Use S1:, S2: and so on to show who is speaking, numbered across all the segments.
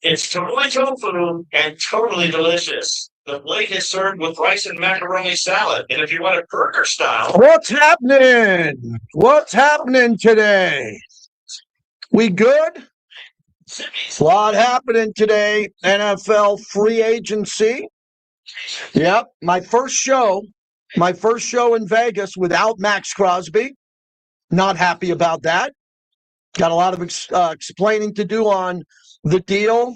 S1: It's totally tofu and totally delicious. The plate is served with rice and macaroni salad. And if you want it burger style,
S2: What's happening? What's happening today? We good? A lot happening today. NFL free agency. Yep, my first show in Vegas without Maxx Crosby. Not happy about that. Got a lot of explaining to do on the deal.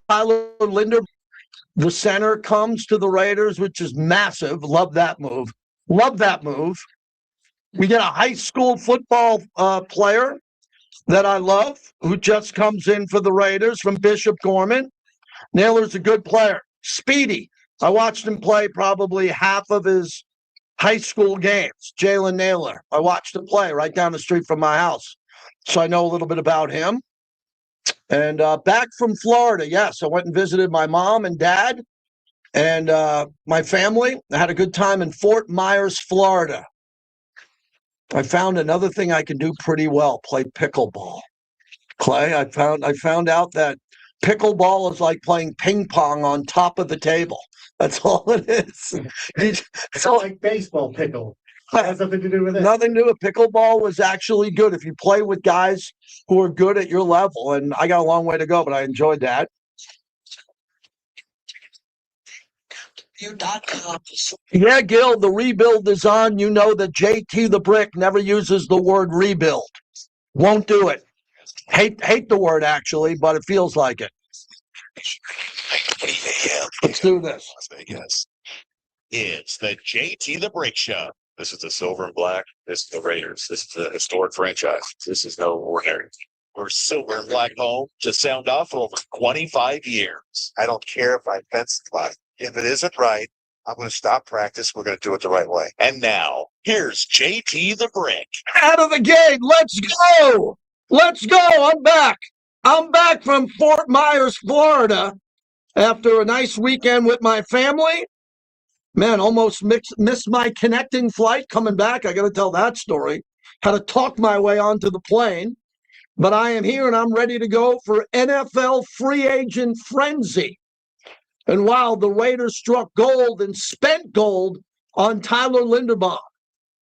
S2: Tyler Linderbaum, the center, comes to the Raiders, which is massive. Love that move. Love that move. We get a high school football player that I love who just comes in for the Raiders from Bishop Gorman. Naylor's a good player. Speedy. I watched him play probably half of his high school games. Jalen Naylor. I watched him play right down the street from my house. So I know a little bit about him. And back from Florida, yes, I went and visited my mom and dad and my family. I had a good time in Fort Myers, Florida. I found another thing I can do pretty well, play pickleball. Clay, I found out that pickleball is like playing ping pong on top of the table. That's all it is.
S3: It's like baseball pickle. Has nothing to do with it.
S2: Nothing to do with pickleball was actually good if you play with guys who are good at your level. And I got a long way to go, but I enjoyed that. Yeah, Gil, the rebuild is on. You know that JT the Brick never uses the word rebuild. Won't do it. Hate the word, actually, but it feels like it. Let's do this.
S4: Las Vegas. It's the JT the Brick Show. This is the silver and black. This is the Raiders. This is the historic franchise. This is no ordinary. We're silver and black home to sound off for over 25 years. I don't care if I fence the flag. If it isn't right, I'm going to stop practice. We're going to do it the right way. And now, here's JT the Brick.
S2: Out of the gate. Let's go. Let's go. I'm back. I'm back from Fort Myers, Florida, after a nice weekend with my family. Man, almost missed my connecting flight coming back. I got to tell that story. Had to talk my way onto the plane. But I am here and I'm ready to go for NFL free agent frenzy. And wow, the Raiders struck gold and spent gold on Tyler Linderbaum,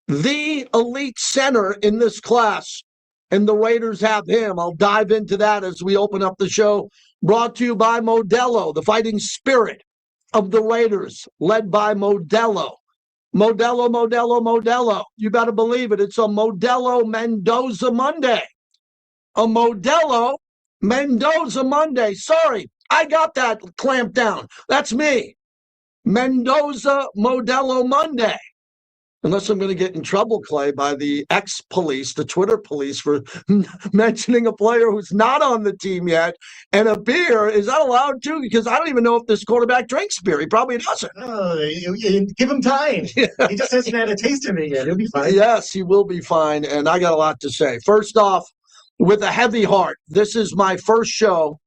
S2: the elite center in this class. And the Raiders have him. I'll dive into that as we open up the show. Brought to you by Modelo, the fighting spirit of the Raiders, led by Modelo. Modelo. You better believe it. It's a Modelo Mendoza Monday. A Modelo Mendoza Monday. Sorry, I got that clamped down. That's me. Mendoza Modelo Monday. Unless I'm going to get in trouble, Clay, by the ex-police, the Twitter police, for mentioning a player who's not on the team yet. And a beer is not allowed to, because I don't even know if this quarterback drinks beer. He probably doesn't.
S3: Oh, you give him time. Yeah. He just hasn't had a taste of it yet. He'll be fine.
S2: Yes, he will be fine. And I got a lot to say. First off, with a heavy heart, this is my first show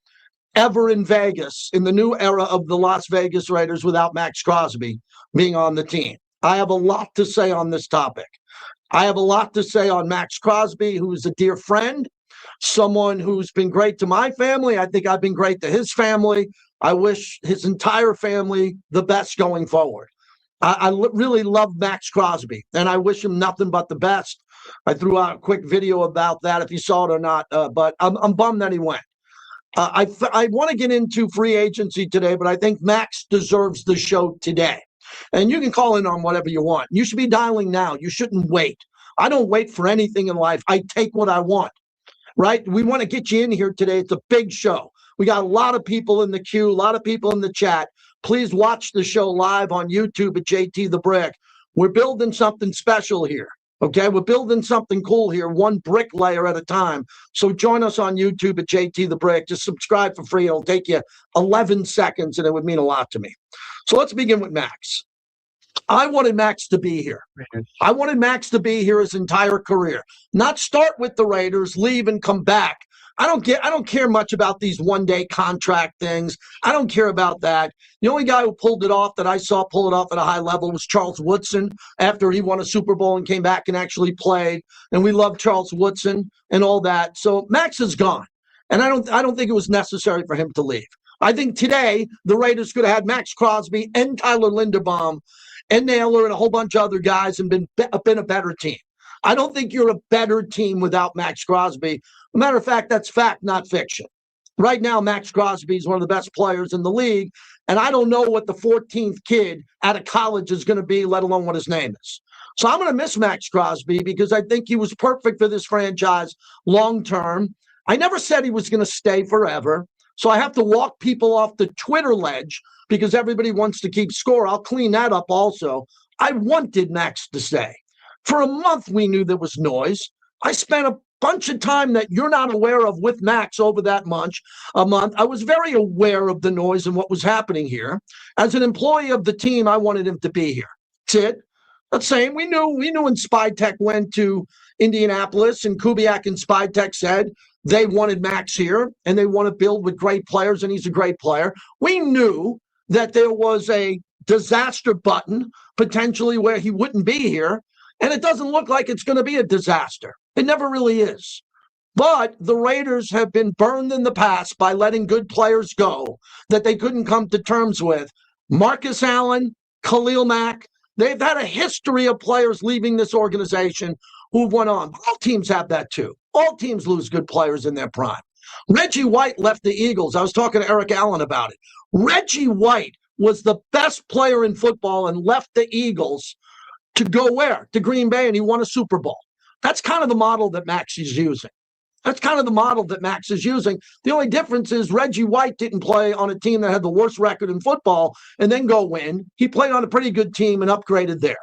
S2: ever in Vegas in the new era of the Las Vegas Raiders without Maxx Crosby being on the team. I have a lot to say on this topic. I have a lot to say on Maxx Crosby, who is a dear friend, someone who's been great to my family. I think I've been great to his family. I wish his entire family the best going forward. I really love Maxx Crosby, and I wish him nothing but the best. I threw out a quick video about that, if you saw it or not, but I'm bummed that he went. I want to get into free agency today, but I think Max deserves the show today. And you can call in on whatever you want. You should be dialing now. You shouldn't wait. I don't wait for anything in life. I take what I want, right? We want to get you in here today. It's a big show. We got a lot of people in the queue, a lot of people in the chat. Please watch the show live on YouTube at JT the Brick. We're building something special here, okay? We're building something cool here, one brick layer at a time. So join us on YouTube at JT the Brick. Just subscribe for free. It'll take you 11 seconds, and it would mean a lot to me. So let's begin with Max. I wanted Max to be here. I wanted Max to be here his entire career. Not start with the Raiders, leave and come back. I don't care much about these one-day contract things. I don't care about that. The only guy who pulled it off that I saw pull it off at a high level was Charles Woodson after he won a Super Bowl and came back and actually played. And we love Charles Woodson and all that. So Max is gone. And I don't think it was necessary for him to leave. I think today the Raiders could have had Maxx Crosby and Tyler Linderbaum and Naylor and a whole bunch of other guys and been a better team. I don't think you're a better team without Maxx Crosby. Matter of fact, that's fact, not fiction. Right now, Maxx Crosby is one of the best players in the league, and I don't know what the 14th kid out of college is going to be, let alone what his name is. So I'm going to miss Maxx Crosby because I think he was perfect for this franchise long term. I never said he was going to stay forever. So I have to walk people off the Twitter ledge because everybody wants to keep score. I'll clean that up also. I wanted Maxx to stay. For a month, we knew there was noise. I spent a bunch of time that you're not aware of with Maxx over that month. I was very aware of the noise and what was happening here. As an employee of the team, I wanted him to be here. That's it. That's saying we knew when Spytech went to Indianapolis and Kubiak and Spytech said they wanted Maxx here and they want to build with great players, and he's a great player. We knew that there was a disaster button potentially where he wouldn't be here, and it doesn't look like it's going to be a disaster. It never really is. But the Raiders have been burned in the past by letting good players go that they couldn't come to terms with. Marcus Allen, Khalil Mack, they've had a history of players leaving this organization who've went on. All teams have that too. All teams lose good players in their prime. Reggie White left the Eagles. I was talking to Eric Allen about it. Reggie White was the best player in football and left the Eagles to go where? To Green Bay, and he won a Super Bowl. That's kind of the model that Maxx is using. The only difference is Reggie White didn't play on a team that had the worst record in football and then go win. He played on a pretty good team and upgraded there.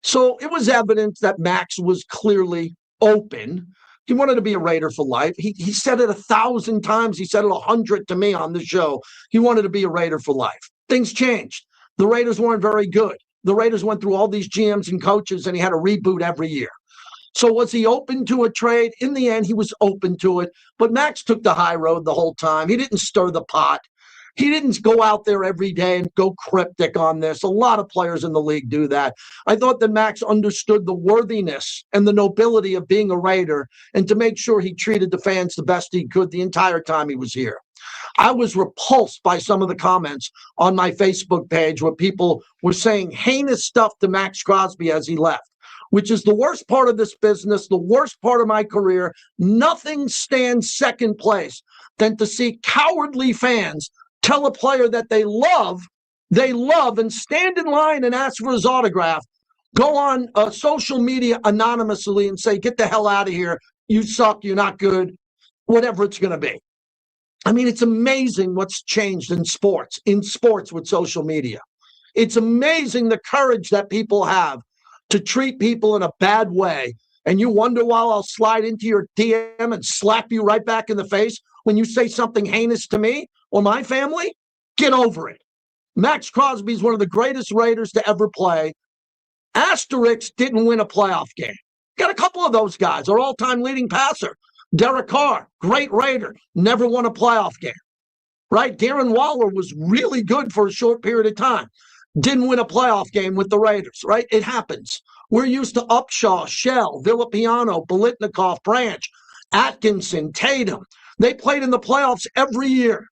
S2: So it was evident that Maxx was clearly open. He wanted to be a Raider for life. He said it 1,000 times. He said it 100 to me on the show. He wanted to be a Raider for life. Things changed. The Raiders weren't very good. The Raiders went through all these GMs and coaches, and he had a reboot every year. So was he open to a trade? In the end, he was open to it. But Maxx took the high road the whole time. He didn't stir the pot. He didn't go out there every day and go cryptic on this. A lot of players in the league do that. I thought that Maxx understood the worthiness and the nobility of being a Raider and to make sure he treated the fans the best he could the entire time he was here. I was repulsed by some of the comments on my Facebook page where people were saying heinous stuff to Maxx Crosby as he left, which is the worst part of this business, the worst part of my career. Nothing stands second place than to see cowardly fans tell a player that they love, and stand in line and ask for his autograph, go on social media anonymously and say, get the hell out of here, you suck, you're not good, whatever it's going to be. I mean, it's amazing what's changed in sports with social media. It's amazing the courage that people have to treat people in a bad way. And you wonder why I'll slide into your DM and slap you right back in the face when you say something heinous to me or my family? Get over it. Maxx Crosby is one of the greatest Raiders to ever play. Asterix didn't win a playoff game. Got a couple of those guys. Our all-time leading passer, Derek Carr, great Raider, never won a playoff game. Right? Darren Waller was really good for a short period of time. Didn't win a playoff game with the Raiders, right? It happens. We're used to Upshaw, Shell, Villapiano, Bolitnikov, Branch, Atkinson, Tatum. They played in the playoffs every year.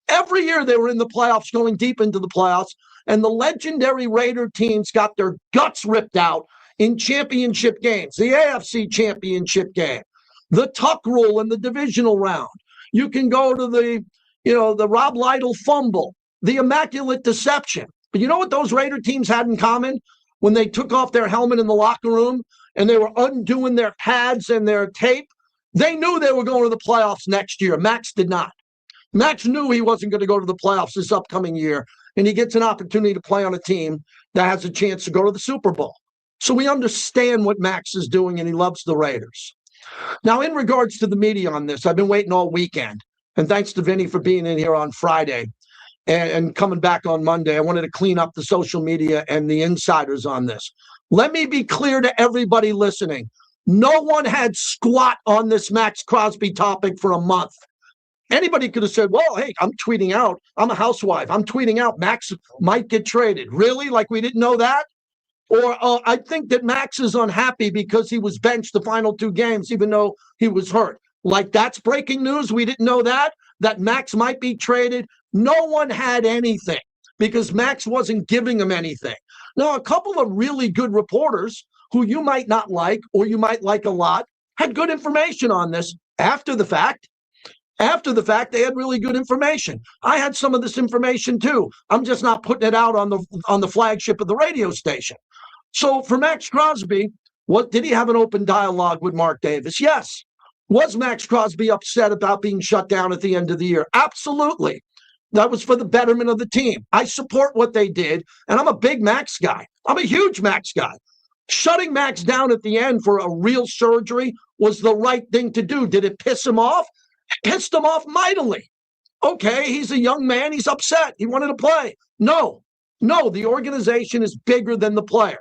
S2: Every year they were in the playoffs, going deep into the playoffs, and the legendary Raider teams got their guts ripped out in championship games, the AFC championship game, the Tuck rule in the divisional round. You can go to the Rob Lytle fumble, the immaculate deception. But you know what those Raider teams had in common? When they took off their helmet in the locker room and they were undoing their pads and their tape, they knew they were going to the playoffs next year. Maxx did not. Maxx knew he wasn't going to go to the playoffs this upcoming year, and he gets an opportunity to play on a team that has a chance to go to the Super Bowl. So we understand what Maxx is doing, and he loves the Raiders. Now, in regards to the media on this, I've been waiting all weekend, and thanks to Vinny for being in here on Friday and coming back on Monday. I wanted to clean up the social media and the insiders on this. Let me be clear to everybody listening. No one had squat on this Maxx Crosby topic for a month. Anybody could have said, well, hey, I'm tweeting out. I'm a housewife. I'm tweeting out Maxx might get traded. Really? Like we didn't know that? Or I think that Maxx is unhappy because he was benched the final two games, even though he was hurt. Like that's breaking news. We didn't know that Maxx might be traded. No one had anything because Maxx wasn't giving them anything. Now, a couple of really good reporters who you might not like or you might like a lot had good information on this after the fact. After the fact, they had really good information. I had some of this information too. I'm just not putting it out on the flagship of the radio station. So for Maxx Crosby, did he have an open dialogue with Mark Davis? Yes. Was Maxx Crosby upset about being shut down at the end of the year? Absolutely. That was for the betterment of the team. I support what they did, and I'm a big Maxx guy. I'm a huge Maxx guy. Shutting Maxx down at the end for a real surgery was the right thing to do. Did it piss him off? It pissed him off mightily. Okay, he's a young man. He's upset. He wanted to play. No, the organization is bigger than the player.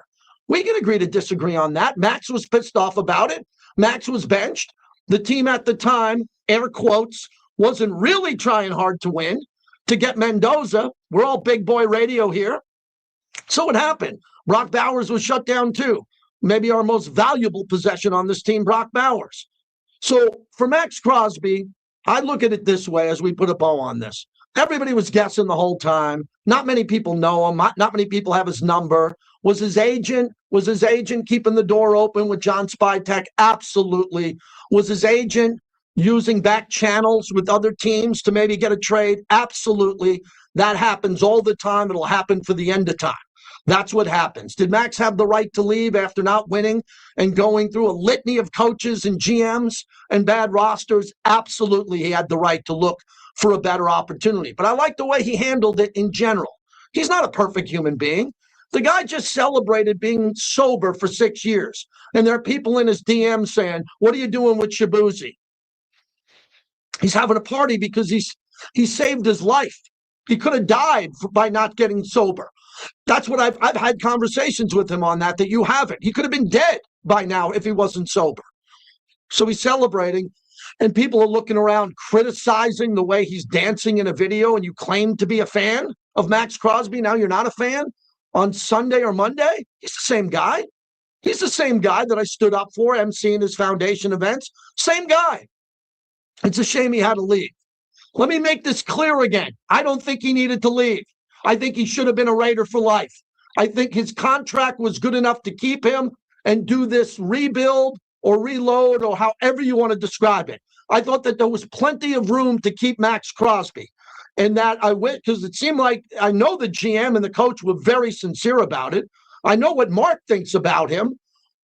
S2: We can agree to disagree on that. Maxx was pissed off about it. Maxx was benched. The team at the time, air quotes, wasn't really trying hard to win. To get Mendoza, we're all big boy radio here. So it happened. Brock Bowers was shut down too. Maybe our most valuable possession on this team, Brock Bowers. So for Maxx Crosby, I look at it this way as we put a bow on this. Everybody was guessing the whole time. Not many people know him. Not many people have his number. Was his agent keeping the door open with John Spytek? Absolutely. Was his agent using back channels with other teams to maybe get a trade? Absolutely. That happens all the time. It'll happen for the end of time. That's what happens. Did Maxx have the right to leave after not winning and going through a litany of coaches and GMs and bad rosters? Absolutely, he had the right to look for a better opportunity. But I like the way he handled it in general. He's not a perfect human being. The guy just celebrated being sober for 6 years. And there are people in his DM saying, what are you doing with Shabuzi? He's having a party because he saved his life. He could have died by not getting sober. That's what I've had conversations with him on that you haven't. He could have been dead by now if he wasn't sober. So he's celebrating, and people are looking around criticizing the way he's dancing in a video, and you claim to be a fan of Maxx Crosby. Now you're not a fan on Sunday or Monday. He's the same guy. He's the same guy that I stood up for, emceeing his foundation events. Same guy. It's a shame he had to leave. Let me make this clear again. I don't think he needed to leave. I think he should have been a Raider for life. I think his contract was good enough to keep him and do this rebuild or reload or however you want to describe it. I thought that there was plenty of room to keep Maxx Crosby. And that I went because it seemed like I know the GM and the coach were very sincere about it. I know what Mark thinks about him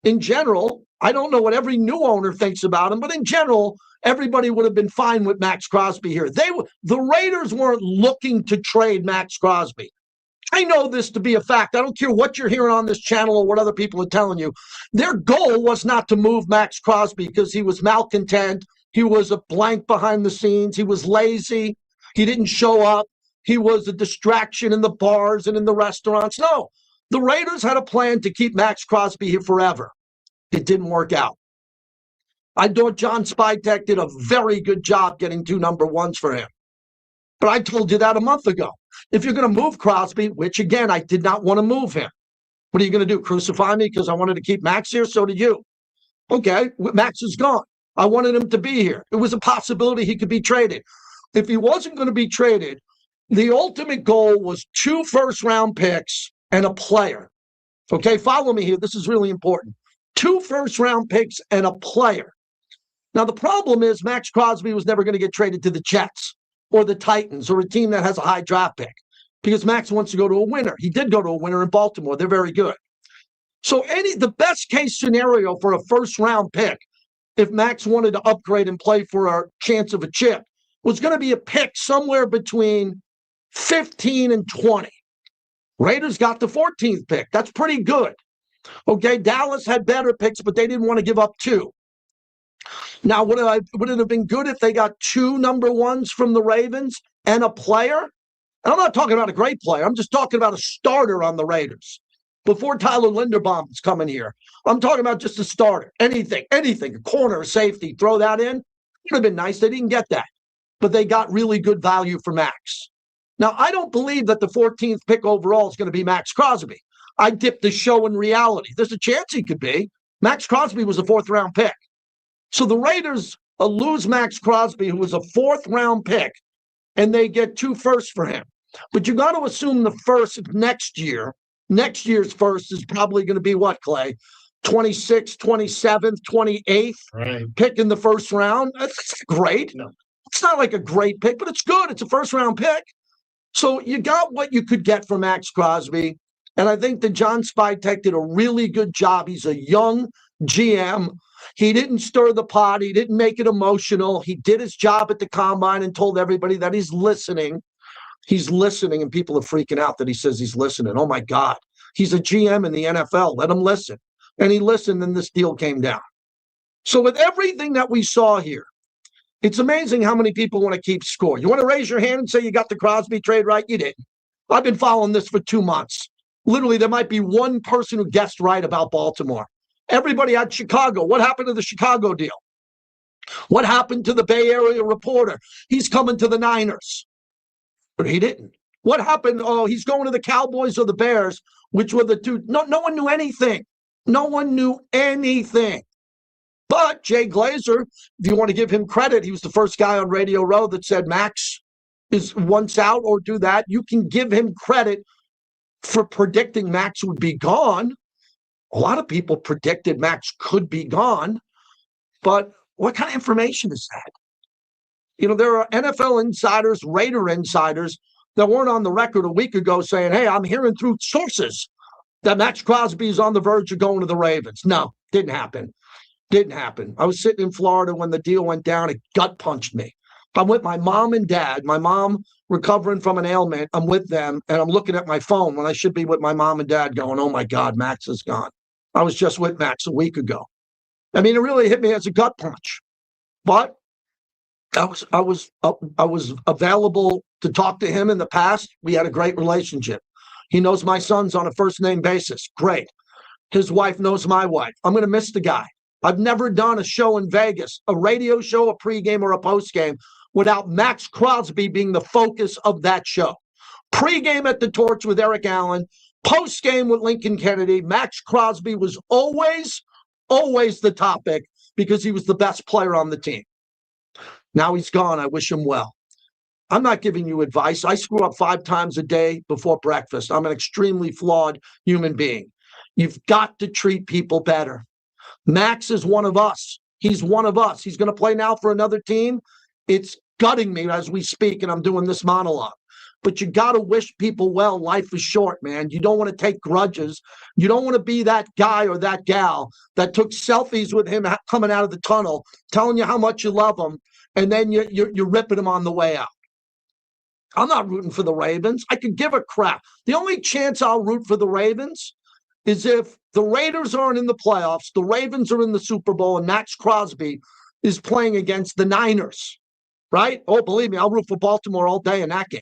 S2: in general. I don't know what every new owner thinks about him, but in general, everybody would have been fine with Maxx Crosby here. The Raiders weren't looking to trade Maxx Crosby. I know this to be a fact. I don't care what you're hearing on this channel or what other people are telling you. Their goal was not to move Maxx Crosby because he was malcontent. He was a blank behind the scenes. He was lazy. He didn't show up. He was a distraction in the bars and in the restaurants. No, the Raiders had a plan to keep Maxx Crosby here forever. It didn't work out. I thought John Spytek did a very good job getting 2 number ones for him. But I told you that a month ago. If you're going to move Crosby, which again, I did not want to move him. What are you going to do? Crucify me because I wanted to keep Maxx here? So did you. Okay, Maxx is gone. I wanted him to be here. It was a possibility he could be traded. If he wasn't going to be traded, the ultimate goal was 2 first-round picks and a player. Okay, follow me here. This is really important. 2 first-round picks and a player. Now, the problem is Maxx Crosby was never going to get traded to the Jets or the Titans or a team that has a high draft pick because Maxx wants to go to a winner. He did go to a winner in Baltimore. They're very good. So the best case scenario for a first-round pick, if Maxx wanted to upgrade and play for a chance of a chip, was going to be a pick somewhere between 15 and 20. Raiders got the 14th pick. That's pretty good. Okay, Dallas had better picks, but they didn't want to give up 2. Now, would it have been good if they got 2 number ones from the Ravens and a player? And I'm not talking about a great player. I'm just talking about a starter on the Raiders. Before Tyler Linderbaum is coming here, I'm talking about just a starter. Anything, a corner, a safety, throw that in. It would have been nice. They didn't get that. But they got really good value for Maxx. Now, I don't believe that the 14th pick overall is going to be Maxx Crosby. I dipped the show in reality. There's a chance he could be. Maxx Crosby was a 4th-round pick. So the Raiders lose Maxx Crosby, who was a 4th-round pick, and they get 2 firsts for him. But you got to assume the first next year's first is probably going to be what, Clay? 26th, 27th, 28th pick in the first round. That's great.
S3: No.
S2: It's not like a great pick, but it's good. It's a first-round pick. So you got what you could get from Maxx Crosby. And I think that John Spytek did a really good job. He's a young GM. He didn't stir the pot. He didn't make it emotional. He did his job at the combine and told everybody that he's listening. He's listening, and people are freaking out that he says he's listening. Oh, my God. He's a GM in the NFL. Let him listen. And he listened, and this deal came down. So with everything that we saw here, it's amazing how many people want to keep score. You want to raise your hand and say you got the Crosby trade right? You didn't. I've been following this for 2 months. Literally, there might be one person who guessed right about Baltimore. Everybody had Chicago. What happened to the Chicago deal? What happened to the Bay Area reporter? He's coming to the Niners. But he didn't. What happened? Oh, he's going to the Cowboys or the Bears, which were the two. No one knew anything. No one knew anything. But Jay Glazer, if you want to give him credit, he was the first guy on Radio Row that said Max is once out or do that. You can give him credit for predicting Max would be gone. A lot of people predicted Max could be gone. But what kind of information is that? You know, there are NFL insiders, Raider insiders that weren't on the record a week ago saying, hey, I'm hearing through sources that Maxx Crosby is on the verge of going to the Ravens. No, didn't happen. Didn't happen. I was sitting in Florida when the deal went down. It gut punched me. I'm with my mom and dad. My mom recovering from an ailment. I'm with them, and I'm looking at my phone when I should be with my mom and dad going, oh, my God, Max is gone. I was just with Max a week ago. I mean, it really hit me as a gut punch. But I was available to talk to him in the past. We had a great relationship. He knows my sons on a first-name basis. Great. His wife knows my wife. I'm going to miss the guy. I've never done a show in Vegas, a radio show, a pregame, or a postgame without Maxx Crosby being the focus of that show. Pregame at the Torch with Eric Allen, postgame with Lincoln Kennedy. Maxx Crosby was always the topic because he was the best player on the team. Now he's gone. I wish him well. I'm not giving you advice. I screw up 5 times a day before breakfast. I'm an extremely flawed human being. You've got to treat people better. Max is one of us. He's one of us. He's going to play now for another team. It's gutting me as we speak, and I'm doing this monologue. But you got to wish people well. Life is short, man. You don't want to take grudges. You don't want to be that guy or that gal that took selfies with him coming out of the tunnel, telling you how much you love him, and then you're ripping him on the way out. I'm not rooting for the Ravens. I could give a crap. The only chance I'll root for the Ravens is if the Raiders aren't in the playoffs, the Ravens are in the Super Bowl, and Maxx Crosby is playing against the Niners, right? Oh, believe me, I'll root for Baltimore all day in that game.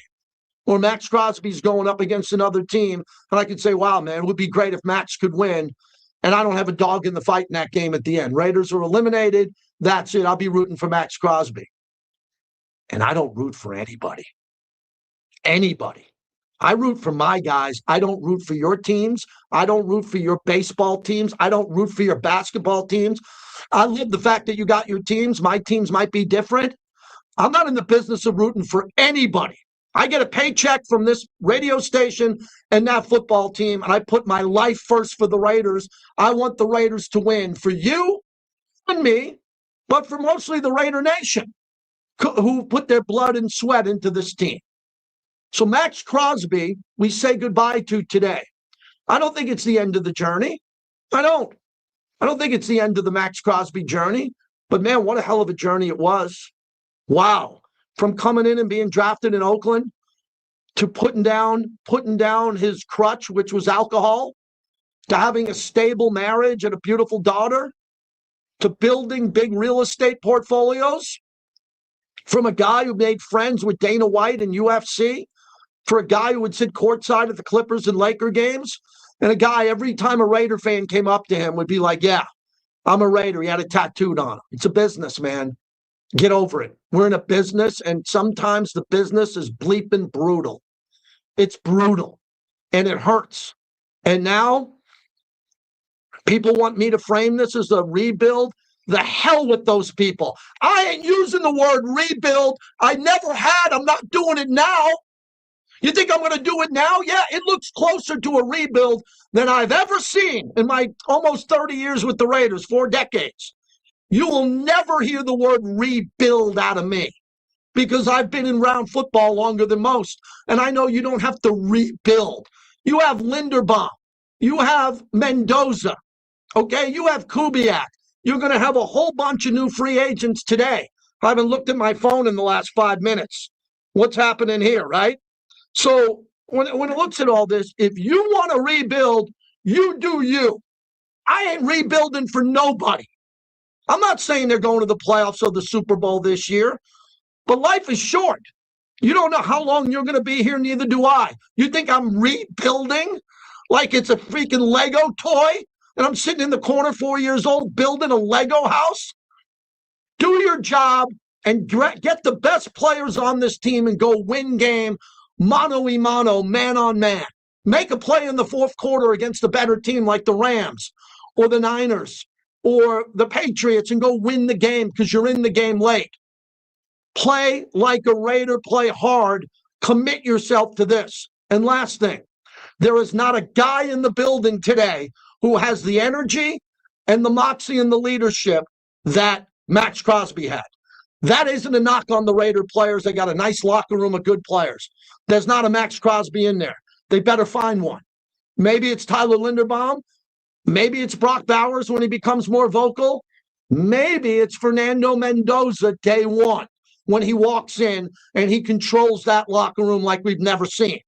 S2: Or Maxx Crosby's going up against another team, and I could say, wow, man, it would be great if Max could win, and I don't have a dog in the fight in that game at the end. Raiders are eliminated. That's it. I'll be rooting for Maxx Crosby. And I don't root for anybody. Anybody. I root for my guys. I don't root for your teams. I don't root for your baseball teams. I don't root for your basketball teams. I love the fact that you got your teams. My teams might be different. I'm not in the business of rooting for anybody. I get a paycheck from this radio station and that football team, and I put my life first for the Raiders. I want the Raiders to win for you and me, but for mostly the Raider Nation who put their blood and sweat into this team. So Maxx Crosby, we say goodbye to today. I don't think it's the end of the journey. I don't think it's the end of the Maxx Crosby journey. But, man, what a hell of a journey it was. Wow. From coming in and being drafted in Oakland to putting down his crutch, which was alcohol, to having a stable marriage and a beautiful daughter, to building big real estate portfolios, from a guy who made friends with Dana White in UFC, for a guy who would sit courtside at the Clippers and Laker games, and a guy every time a Raider fan came up to him would be like, yeah, I'm a Raider. He had it tattooed on him. It's a business, man. Get over it. We're in a business, and sometimes the business is bleeping brutal. It's brutal, and it hurts. And now people want me to frame this as a rebuild. The hell with those people. I ain't using the word rebuild. I never had. I'm not doing it now. You think I'm going to do it now? Yeah, it looks closer to a rebuild than I've ever seen in my almost 30 years with the Raiders, 4 decades. You will never hear the word rebuild out of me because I've been around football longer than most. And I know you don't have to rebuild. You have Linderbaum. You have Mendoza. Okay, you have Kubiak. You're going to have a whole bunch of new free agents today. I haven't looked at my phone in the last 5 minutes. What's happening here, right? So when it looks at all this, if you want to rebuild, you do you. I ain't rebuilding for nobody. I'm not saying they're going to the playoffs or the Super Bowl this year, but life is short. You don't know how long you're going to be here, neither do I. You think I'm rebuilding like it's a freaking Lego toy and I'm sitting in the corner 4 years old building a Lego house? Do your job and get the best players on this team and go win game mano a mano, man on man. Make a play in the fourth quarter against a better team like the Rams or the Niners or the Patriots and go win the game because you're in the game late. Play like a Raider, play hard, commit yourself to this. And last thing, there is not a guy in the building today who has the energy and the moxie and the leadership that Maxx Crosby had. That isn't a knock on the Raider players. They got a nice locker room of good players. There's not a Maxx Crosby in there. They better find one. Maybe it's Tyler Linderbaum. Maybe it's Brock Bowers when he becomes more vocal. Maybe it's Fernando Mendoza day one when he walks in and he controls that locker room like we've never seen.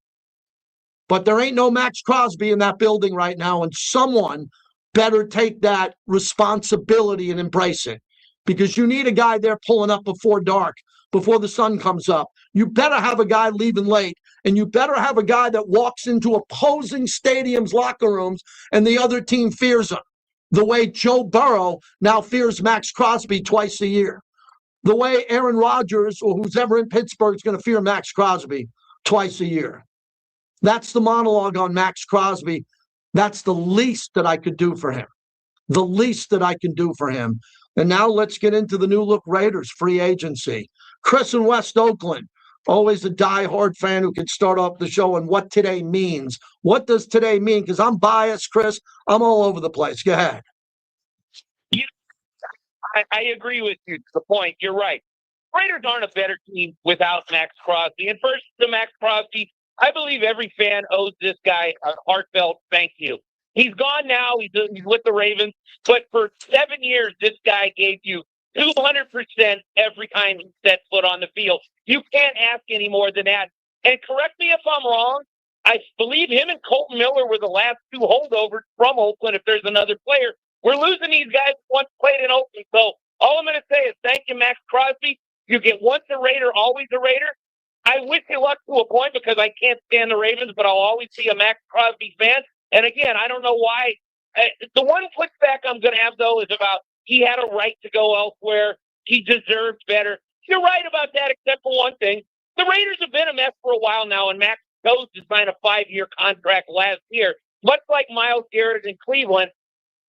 S2: But there ain't no Maxx Crosby in that building right now, and someone better take that responsibility and embrace it. Because you need a guy there pulling up before dark, before the sun comes up. You better have a guy leaving late, and you better have a guy that walks into opposing stadiums' locker rooms and the other team fears him, the way Joe Burrow now fears Maxx Crosby twice a year, the way Aaron Rodgers or who's ever in Pittsburgh is going to fear Maxx Crosby twice a year. That's the monologue on Maxx Crosby. That's the least that I could do for him. The least that I can do for him. And now let's get into the new look Raiders free agency. Chris in West Oakland, always a diehard fan who can start off the show on what today means. What does today mean? Because I'm biased, Chris. I'm all over the place. Go ahead.
S5: I agree with you to the point. You're right. Raiders aren't a better team without Maxx Crosby. And first to Maxx Crosby, I believe every fan owes this guy a heartfelt thank you. He's gone now. He's with the Ravens. But for 7 years, this guy gave you 200% every time he set foot on the field. You can't ask any more than that. And correct me if I'm wrong, I believe him and Colton Miller were the last 2 holdovers from Oakland if there's another player. We're losing these guys once played in Oakland. So all I'm going to say is thank you, Maxx Crosby. You get once a Raider, always a Raider. I wish you luck to a point because I can't stand the Ravens, but I'll always be a Maxx Crosby fan. And again, I don't know why. The one pushback I'm going to have, though, is about he had a right to go elsewhere. He deserved better. You're right about that, except for one thing. The Raiders have been a mess for a while now, and Max chose to sign a 5-year contract last year. Much like Myles Garrett in Cleveland,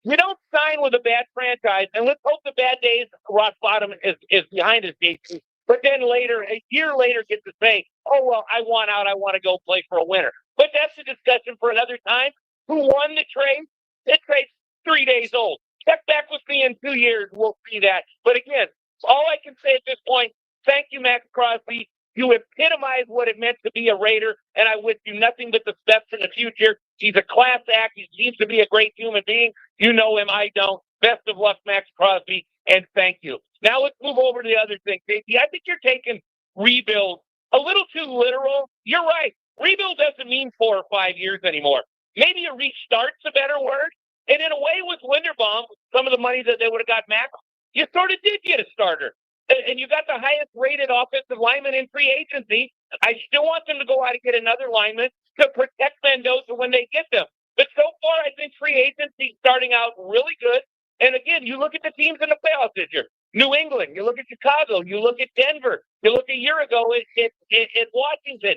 S5: you don't sign with a bad franchise, and let's hope the bad days, rock bottom, is behind us, JT. But then later, a year later, get to say, oh, well, I want out. I want to go play for a winner. But that's a discussion for another time. Who won the trade? The trade's 3 days old. Check back with me in 2 years. We'll see that. But again, all I can say at this point, thank you, Maxx Crosby. You epitomize what it meant to be a Raider, and I wish you nothing but the best in the future. He's a class act. He seems to be a great human being. You know him. I don't. Best of luck, Maxx Crosby, and thank you. Now let's move over to the other thing, JT. I think you're taking rebuild a little too literal. You're right. Rebuild doesn't mean 4 or 5 years anymore. Maybe a restart's a better word. And in a way, with Linderbaum, some of the money that they would have got Max, you sort of did get a starter. And you got the highest rated offensive lineman in free agency. I still want them to go out and get another lineman to protect Mendoza when they get them. But so far, I think free agency starting out really good. And again, you look at the teams in the playoffs this year. New England, you look at Chicago, you look at Denver, you look a year ago at Washington.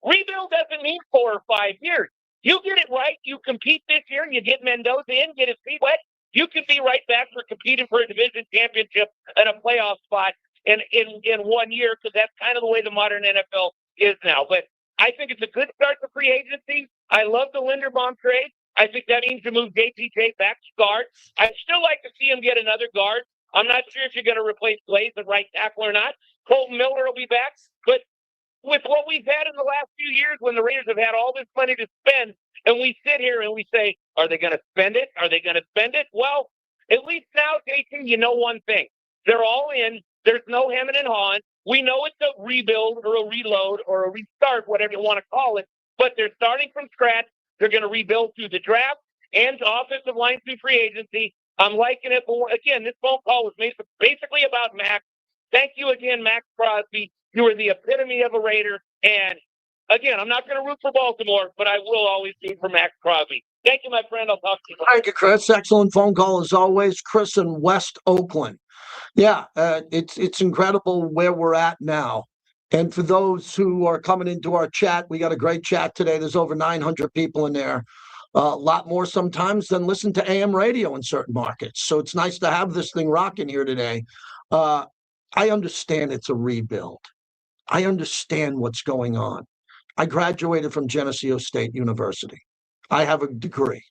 S5: Rebuild doesn't mean 4 or 5 years. You get it right, you compete this year, you get Mendoza in, get his feet wet, you can be right back for competing for a division championship and a playoff spot in 1 year, because that's kind of the way the modern NFL is now. But I think it's a good start to free agency. I love the Linderbaum trade. I think that means to move JPJ back to guard. I'd still like to see him get another guard. I'm not sure if you're going to replace Blaze at right tackle or not. Colton Miller will be back. But with what we've had in the last few years, when the Raiders have had all this money to spend, and we sit here and we say, are they going to spend it? Are they going to spend it? Well, at least now, JT, you know one thing. They're all in. There's no hemming and hawing. We know it's a rebuild or a reload or a restart, whatever you want to call it, but they're starting from scratch. They're going to rebuild through the draft and offensive line through free agency. I'm liking it. But again, this phone call was made basically about Max. Thank you again, Maxx Crosby. You are the epitome of a Raider. And again, I'm not going to root for Baltimore, but I will always be for Maxx Crosby. Thank you, my friend. I'll talk to you later.
S2: Thank you, Chris. Excellent phone call as always. Chris in West Oakland. Yeah, it's incredible where we're at now. And for those who are coming into our chat, we got a great chat today. There's over 900 people in there. A lot more sometimes than listen to AM radio in certain markets. So it's nice to have this thing rocking here today. I understand it's a rebuild. I understand what's going on. I graduated from Geneseo State University. I have a degree.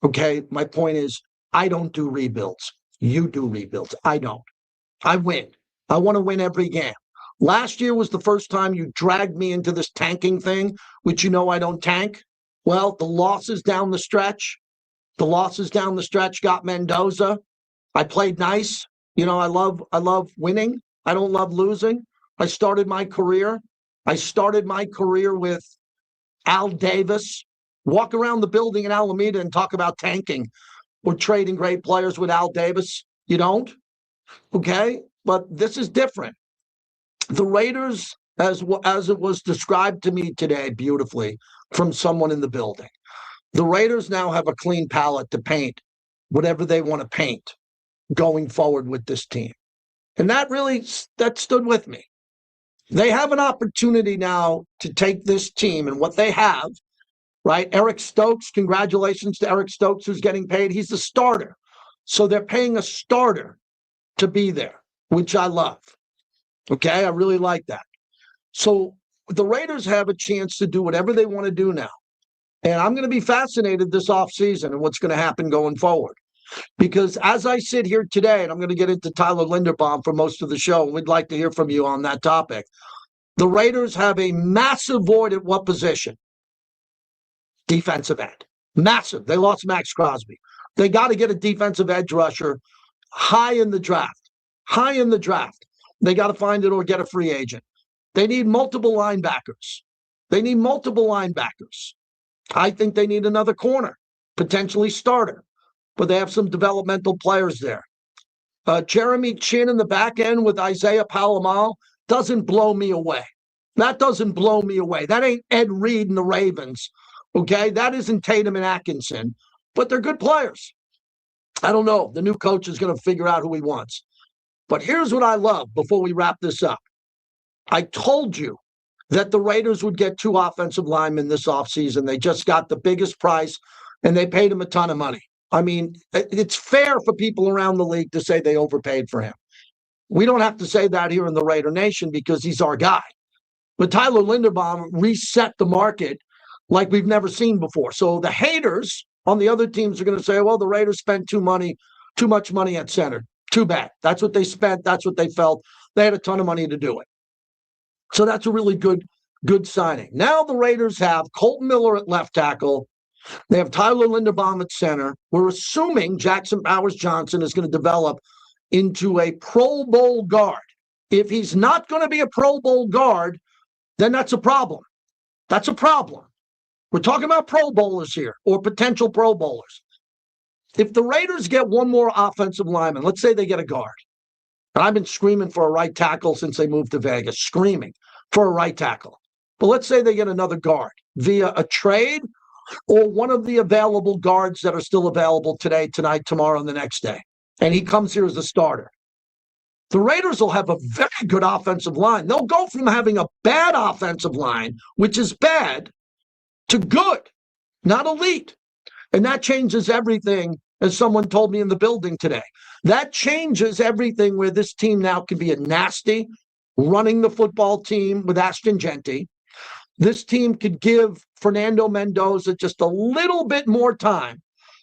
S2: Okay, my point is, I don't do rebuilds. You do rebuilds. I don't. I win. I want to win every game. Last year was the first time you dragged me into this tanking thing, which you know I don't tank. Well, the losses down the stretch got Mendoza. I played nice. You know, I love winning. I don't love losing. I started my career with Al Davis. Walk around the building in Alameda and talk about tanking or trading great players with Al Davis. You don't? Okay? But this is different. The Raiders, as it was described to me today beautifully from someone in the building, the Raiders now have a clean palette to paint whatever they want to paint going forward with this team. And that stood with me. They have an opportunity now to take this team and what they have, right? Eric Stokes, congratulations to Eric Stokes, who's getting paid. He's the starter. So they're paying a starter to be there, which I love. Okay, I really like that. So the Raiders have a chance to do whatever they want to do now. And I'm going to be fascinated this offseason and what's going to happen going forward. Because as I sit here today, and I'm going to get into Tyler Linderbaum for most of the show, and we'd like to hear from you on that topic. The Raiders have a massive void at what position? Defensive end. Massive. They lost Maxx Crosby. They got to get a defensive edge rusher high in the draft. High in the draft. They got to find it or get a free agent. They need multiple linebackers. I think they need another corner, potentially starter, but they have some developmental players there. Jeremy Chin in the back end with Isaiah Palomal doesn't blow me away. That doesn't blow me away. That ain't Ed Reed and the Ravens, okay? That isn't Tatum and Atkinson, but they're good players. I don't know. The new coach is going to figure out who he wants. But here's what I love before we wrap this up. I told you that the Raiders would get 2 offensive linemen this offseason. They just got the biggest price, and they paid him a ton of money. I mean, it's fair for people around the league to say they overpaid for him. We don't have to say that here in the Raider Nation because he's our guy. But Tyler Linderbaum reset the market like we've never seen before. So the haters on the other teams are going to say, well, the Raiders spent too much money at center. Too bad. That's what they spent. That's what they felt. They had a ton of money to do it. So that's a really good signing. Now the Raiders have Colton Miller at left tackle. They have Tyler Linderbaum at center. We're assuming Jackson Powers-Johnson is going to develop into a Pro Bowl guard. If he's not going to be a Pro Bowl guard, then that's a problem. That's a problem. We're talking about Pro Bowlers here or potential Pro Bowlers. If the Raiders get one more offensive lineman, let's say they get a guard, and I've been screaming for a right tackle since they moved to Vegas, screaming for a right tackle. But let's say they get another guard via a trade or one of the available guards that are still available today, tonight, tomorrow, and the next day. And he comes here as a starter. The Raiders will have a very good offensive line. They'll go from having a bad offensive line, which is bad, to good, not elite. And that changes everything as someone told me in the building today. That changes everything where this team now can be a nasty, running the football team with Ashton Genty. This team could give Fernando Mendoza just a little bit more time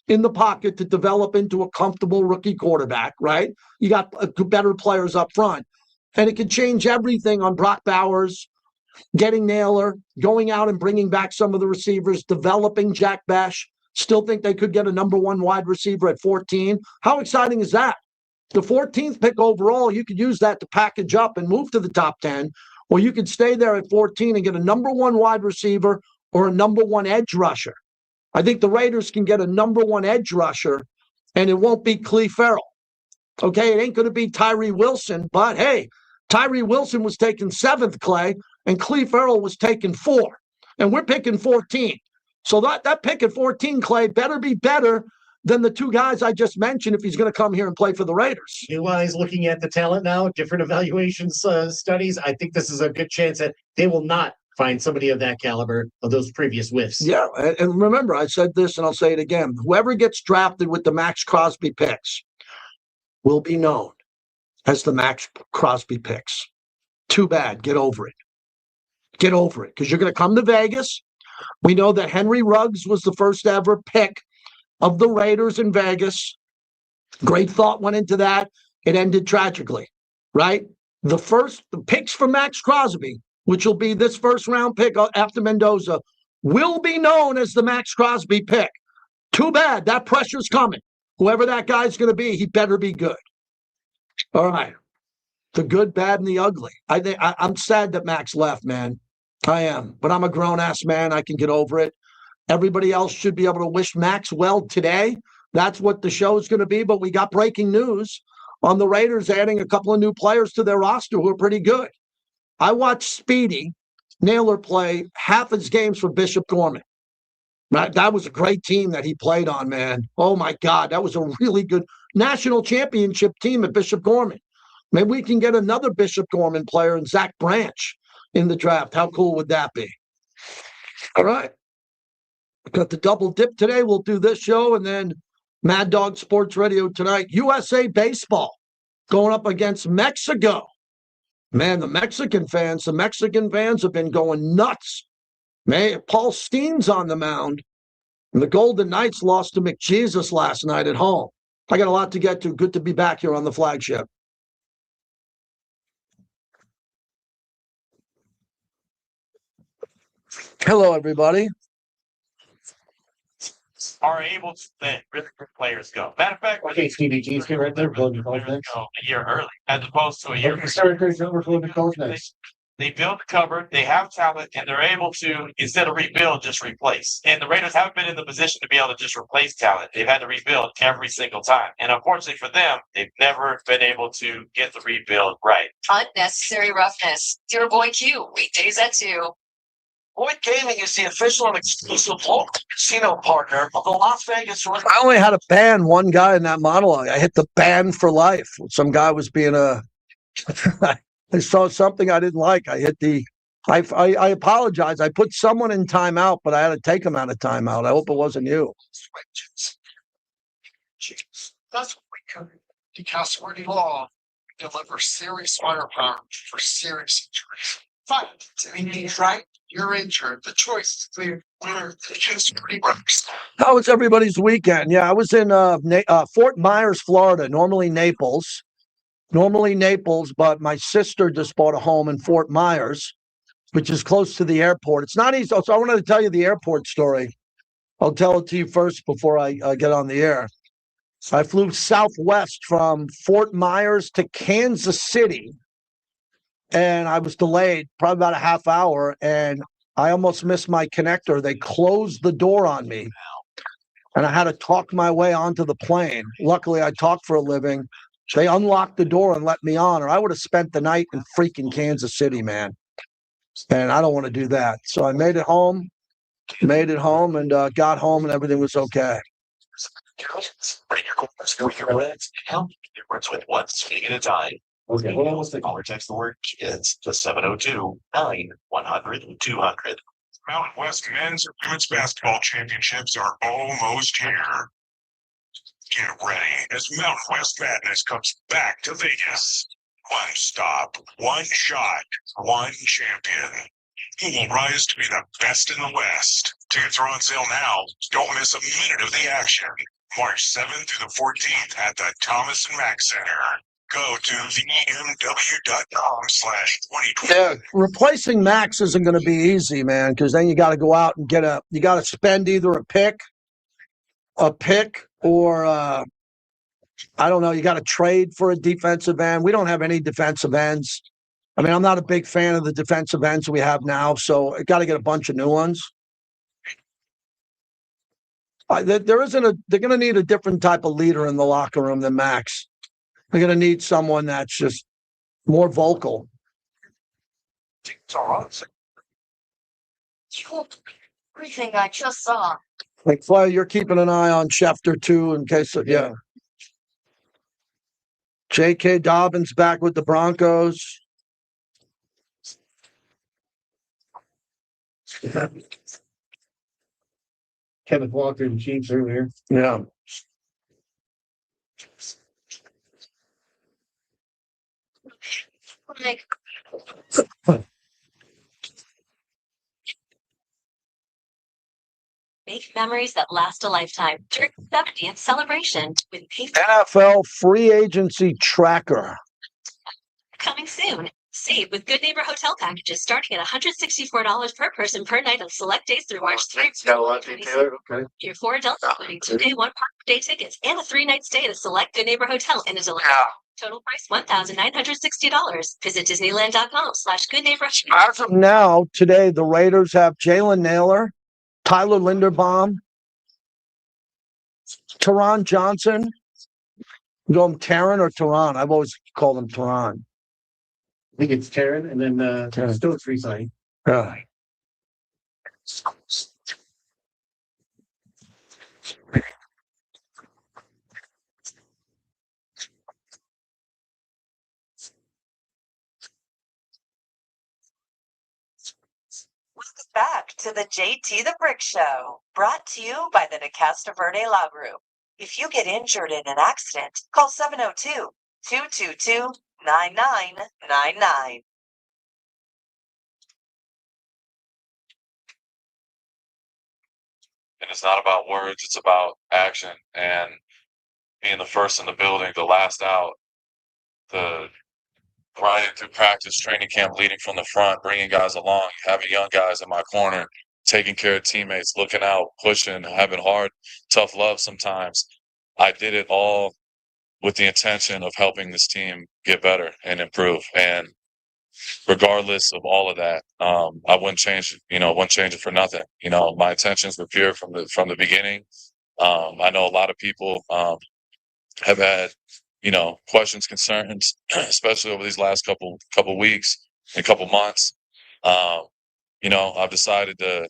S2: in the pocket to develop into a comfortable rookie quarterback, right? You got better players up front. And it could change everything on Brock Bowers, getting Naylor, going out and bringing back some of the receivers, developing Jack Bash. Still think they could get a number one wide receiver at 14. How exciting is that? The 14th pick overall, you could use that to package up and move to the top 10, or you could stay there at 14 and get a number one wide receiver or a number one edge rusher. I think the Raiders can get a number one edge rusher, and it won't be Cleve Farrell. Okay, it ain't going to be Tyree Wilson, but hey, Tyree Wilson was taken 7th, Clay, and Cleve Farrell was taken 4. And we're picking 14. So that pick at 14, Clay, better be better than the two guys I just mentioned if he's going to come here and play for the Raiders.
S3: New eyes looking at the talent now, different evaluations, studies. I think this is a good chance that they will not find somebody of that caliber of those previous whiffs.
S2: Yeah, and remember, I said this and I'll say it again. Whoever gets drafted with the Maxx Crosby picks will be known as the Maxx Crosby picks. Too bad. Get over it. Get over it, because you're going to come to Vegas. We know that Henry Ruggs was the first ever pick of the Raiders in Vegas. Great thought went into that. It ended tragically, right? The picks for Maxx Crosby, which will be this first round pick after Mendoza, will be known as the Maxx Crosby pick. Too bad. That pressure's coming. Whoever that guy's going to be, he better be good. All right. The good, bad, and the ugly. I'm sad that Max left, man. I am. But I'm a grown-ass man. I can get over it. Everybody else should be able to wish Max well today. That's what the show is going to be. But we got breaking news on the Raiders adding a couple of new players to their roster who are pretty good. I watched Speedy Naylor play half his games for Bishop Gorman. That was a great team that he played on, man. Oh, my God. That was a really good national championship team at Bishop Gorman. Maybe we can get another Bishop Gorman player and Zach Branch in the draft. How cool would that be? All right. Got the double dip today. We'll do this show and then Mad Dog Sports Radio tonight. USA Baseball going up against Mexico. Man, the Mexican fans have been going nuts. Man, Paul Steen's on the mound. And the Golden Knights lost to McJesus last night at home. I got a lot to get to. Good to be back here on the flagship. Hello, everybody.
S1: Are able to let really good players go. Matter of fact,
S3: Okay, Stevie G's right there.
S1: players go a year early as opposed to a year. They build the cupboard, they have talent, and they're able to, instead of rebuild, just replace. And the Raiders haven't been in the position to be able to just replace talent. They've had to rebuild every single time. And unfortunately for them, they've never been able to get the rebuild right.
S6: Unnecessary roughness. Dear Boy Q, weekdays at 2.
S1: Boyd Gaming is the official and exclusive local casino partner of the Las Vegas Raiders.
S2: I only had to ban one guy in that monologue. I hit the ban for life. Some guy was being I saw something I didn't like. I hit the. I apologize. I put someone in timeout, but I had to take him out of timeout. I hope it wasn't you.
S7: That's what we could. Because we're the law. We deliver serious firepower for serious injuries. Fine. Everything's right. You're injured. The choice is clear. Winner. The choice pretty works.
S2: How was everybody's weekend? Yeah, I was in Fort Myers, Florida. Normally Naples, but my sister just bought a home in Fort Myers, which is close to the airport. It's not easy. So I wanted to tell you the airport story. I'll tell it to you first before I get on the air. I flew southwest from Fort Myers to Kansas City, and I was delayed probably about a half hour, and I almost missed my connector. They closed the door on me, and I had to talk my way onto the plane. Luckily, I talk for a living. They unlocked the door and let me on, or I would have spent the night in freaking Kansas City, man. And I don't want to do that. So I made it home, and got home, and everything was okay.
S4: Bring your corners, go your legs, help your words with one swing at a time. Okay, what else? Call or text the word kids to 702-9-100-200.
S7: Mountain West men's or women's basketball championships are almost here.
S8: Get ready as Mountain West Madness comes back to Vegas. One stop, one shot, one champion. Who will rise to be the best in the West? Tickets are on sale now. Don't miss a minute of the action. March 7th through the 14th at the Thomas and Mack Center. Go to vemw.com/2020.
S2: Yeah, replacing Max isn't going to be easy, man, because then you got to go out and you got to spend either a pick, or I don't know, you got to trade for a defensive end. We don't have any defensive ends. I mean, I'm not a big fan of the defensive ends we have now, so I got to get a bunch of new ones. They're going to need a different type of leader in the locker room than Max. They're going to need someone that's just more vocal.
S6: Everything I just saw.
S2: Like, Flair, you're keeping an eye on Schefter too, in case of, yeah. J.K. Dobbins back with the Broncos.
S3: Kenneth Walker and Chiefs earlier.
S2: Yeah.
S6: Like, make memories that last a lifetime during the 70th celebration with
S2: NFL free agency tracker.
S6: coming soon. Save with Good Neighbor Hotel packages starting at $164 per person per night on select days through March 3rd.
S3: Okay.
S6: Your 4 adults, including 2-day, 1 park day tickets, and a 3-night stay at a select Good Neighbor Hotel in a deluxe. Total price $1,960. Visit Disneyland.com/Good Neighbor.
S2: As of now, today, the Raiders have Jalen Naylor, Tyler Linderbaum, Teron Johnson. You go him Taron or Teron? I've always called him Teron.
S3: I think it's Taryn and then Stokes resigning.
S2: Yeah.
S9: Welcome back to the JT the Brick Show, brought to you by the Casa Verde Law Group. If you get injured in an accident, call 702-222-9999.
S1: And it's not about words, it's about action and being the first in the building, the last out, the grinding through practice, training camp, leading from the front, bringing guys along, having young guys in my corner, taking care of teammates, looking out, pushing, having hard, tough love sometimes. I did it all with the intention of helping this team get better and improve. And regardless of all of that, I wouldn't change it for nothing. My intentions were pure from the beginning. I know a lot of people have had, questions, concerns, especially over these last couple weeks and couple months. I've decided to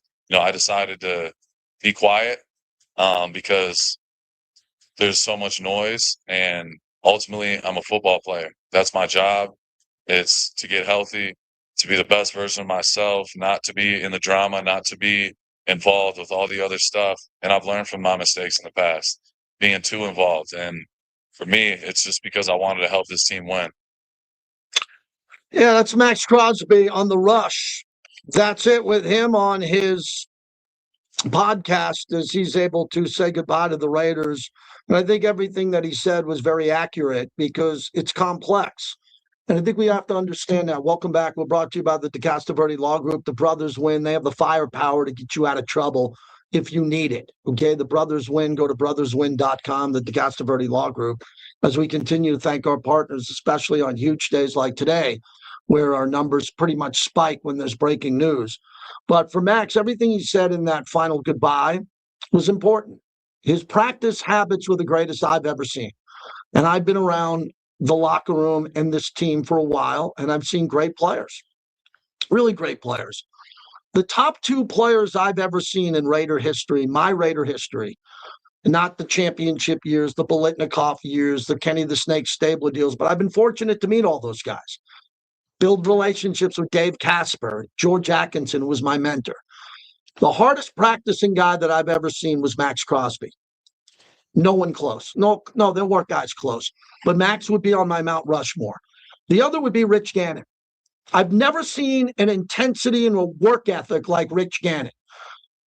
S1: be quiet because there's so much noise, and ultimately I'm a football player. That's my job. It's to get healthy, to be the best version of myself, not to be in the drama, not to be involved with all the other stuff. And I've learned from my mistakes in the past, being too involved. And for me, it's just because I wanted to help this team win.
S2: Yeah, that's Maxx Crosby on The Rush. That's it with him on his podcast, as he's able to say goodbye to the Raiders. And I think everything that he said was very accurate because it's complex. And I think we have to understand that. Welcome back. We're brought to you by the Casa Verde Law Group. The Brothers Win. They have the firepower to get you out of trouble if you need it. Okay, the Brothers Win. Go to brotherswin.com, the Casa Verde Law Group, as we continue to thank our partners, especially on huge days like today, where our numbers pretty much spike when there's breaking news. But for Max, everything he said in that final goodbye was important. His practice habits were the greatest I've ever seen. And I've been around the locker room and this team for a while, and I've seen great players, really great players. The top 2 players I've ever seen in Raider history, my Raider history, not the championship years, the Bolitnikoff years, the Kenny the Snake Stabler deals, but I've been fortunate to meet all those guys. Build relationships with Dave Casper, George Atkinson, who was my mentor. The hardest practicing guy that I've ever seen was Maxx Crosby. No one close. No, there weren't guys close. But Max would be on my Mount Rushmore. The other would be Rich Gannon. I've never seen an intensity and a work ethic like Rich Gannon.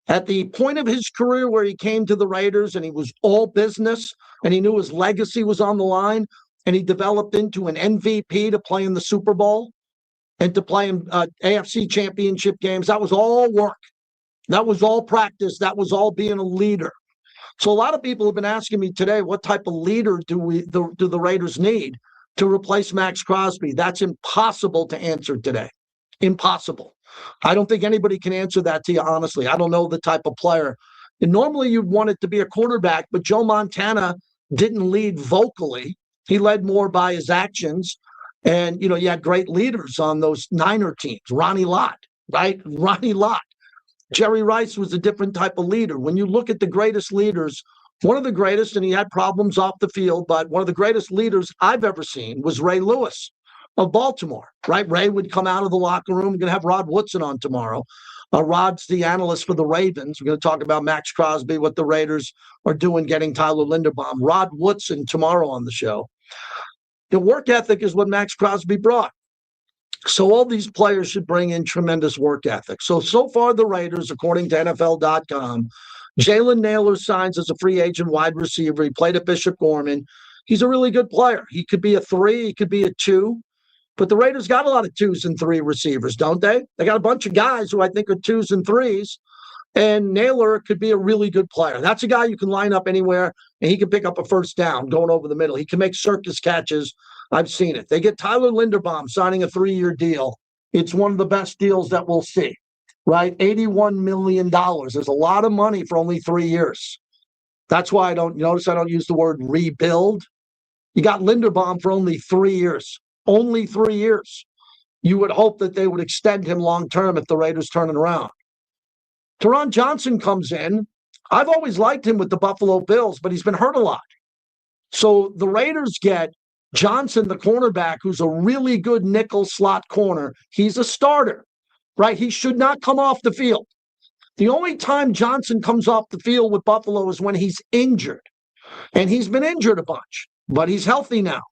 S2: At the point of his career where he came to the Raiders and he was all business and he knew his legacy was on the line and he developed into an MVP to play in the Super Bowl and to play in AFC championship games, that was all work. That was all practice. That was all being a leader. So a lot of people have been asking me today, what type of leader do the Raiders need to replace Maxx Crosby? That's impossible to answer today. Impossible. I don't think anybody can answer that to you, honestly. I don't know the type of player. And normally you'd want it to be a quarterback, but Joe Montana didn't lead vocally. He led more by his actions. And, you had great leaders on those Niner teams. Ronnie Lott, right? Ronnie Lott. Jerry Rice was a different type of leader. When you look at the greatest leaders, one of the greatest, and he had problems off the field, but one of the greatest leaders I've ever seen was Ray Lewis of Baltimore, right? Ray would come out of the locker room. We're going to have Rod Woodson on tomorrow. Rod's the analyst for the Ravens. We're going to talk about Maxx Crosby, what the Raiders are doing, getting Tyler Linderbaum. Rod Woodson tomorrow on the show. The work ethic is what Maxx Crosby brought. So all these players should bring in tremendous work ethic. So far the Raiders, according to NFL.com, Jalen Naylor signs as a free agent wide receiver. He played at Bishop Gorman. He's a really good player. He could be a 3, he could be a 2. But the Raiders got a lot of 2s and 3 receivers, don't they? They got a bunch of guys who I think are 2s and 3s. And Naylor could be a really good player. That's a guy you can line up anywhere, and he can pick up a first down going over the middle. He can make circus catches. I've seen it. They get Tyler Linderbaum signing a 3-year deal. It's one of the best deals that we'll see, right? $81 million. There's a lot of money for only 3 years. That's why I don't use the word rebuild. You got Linderbaum for only 3 years. Only 3 years. You would hope that they would extend him long term if the Raiders turn it around. Teron Johnson comes in. I've always liked him with the Buffalo Bills, but he's been hurt a lot. So the Raiders get Johnson, the cornerback, who's a really good nickel slot corner. He's a starter, right? He should not come off the field. The only time Johnson comes off the field with Buffalo is when he's injured. And he's been injured a bunch, but he's healthy now.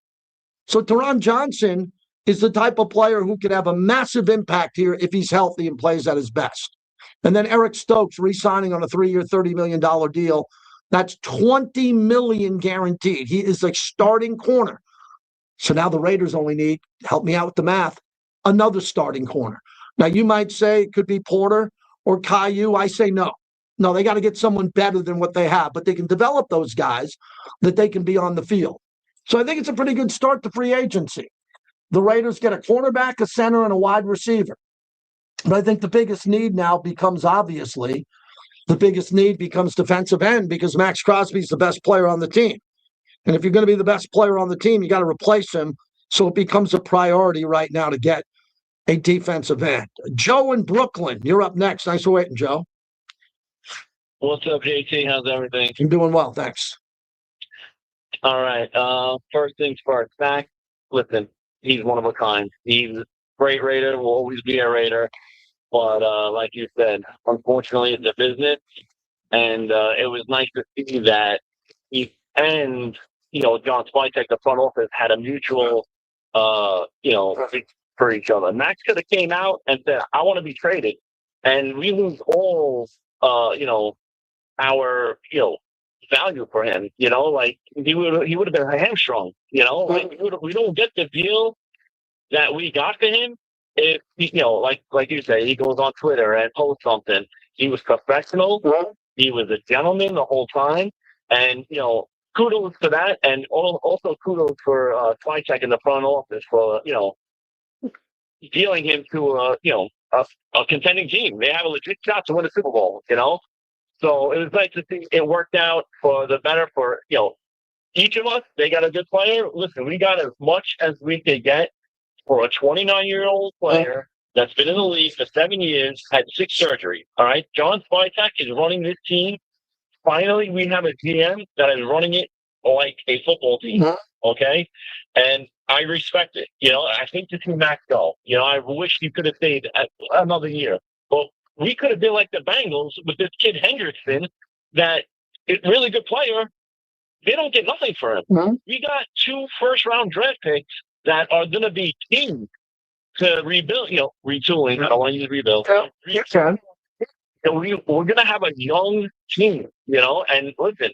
S2: So Teron Johnson is the type of player who could have a massive impact here if he's healthy and plays at his best. And then Eric Stokes re-signing on a 3-year, $30 million deal. That's $20 million guaranteed. He is a starting corner. So now the Raiders only need, help me out with the math, another starting corner. Now you might say it could be Porter or Caillou. I say no. No, they got to get someone better than what they have, but they can develop those guys that they can be on the field. So I think it's a pretty good start to free agency. The Raiders get a cornerback, a center, and a wide receiver. But I think the biggest need now becomes defensive end because Maxx Crosby is the best player on the team. And if you're going to be the best player on the team, you got to replace him. So it becomes a priority right now to get a defensive end. Joe in Brooklyn, you're up next. Thanks for waiting, Joe.
S5: What's up, JT? How's everything?
S2: I'm doing well, thanks.
S5: All right. First things first. Max, listen, he's one of a kind. He's a great Raider, will always be a Raider. But like you said, unfortunately, it's a business. And it was nice to see that he and, John Spytek, the front office, had a mutual, for each other. Max could have came out and said, I want to be traded. And we lose all, our, value for him, like he would have been hamstrung, like we don't get the deal that we got for him if like you say, he goes on Twitter and posts something. He was professional, he was a gentleman the whole time, and kudos for that, and also kudos for Spytek in the front office for dealing him to a contending team. They have a legit shot to win a Super Bowl, So it was nice to see it worked out for the better for, each of us. They got a good player. Listen, we got as much as we could get for a 29-year-old player that's been in the league for 7 years, had 6 surgeries. All right. John Spytek is running this team. Finally, we have a GM that is running it like a football team. Okay. And I respect it. I think to see Max go. I wish he could have stayed another year. But we could have been like the Bengals with this kid Hendrickson, that is a really good player, They don't get nothing for him.
S2: Mhm.
S5: We got 2 first-round draft picks that are going to be key to rebuild, retooling. I don't want to use rebuild.
S2: You can.
S5: We're going to have a young team, and listen,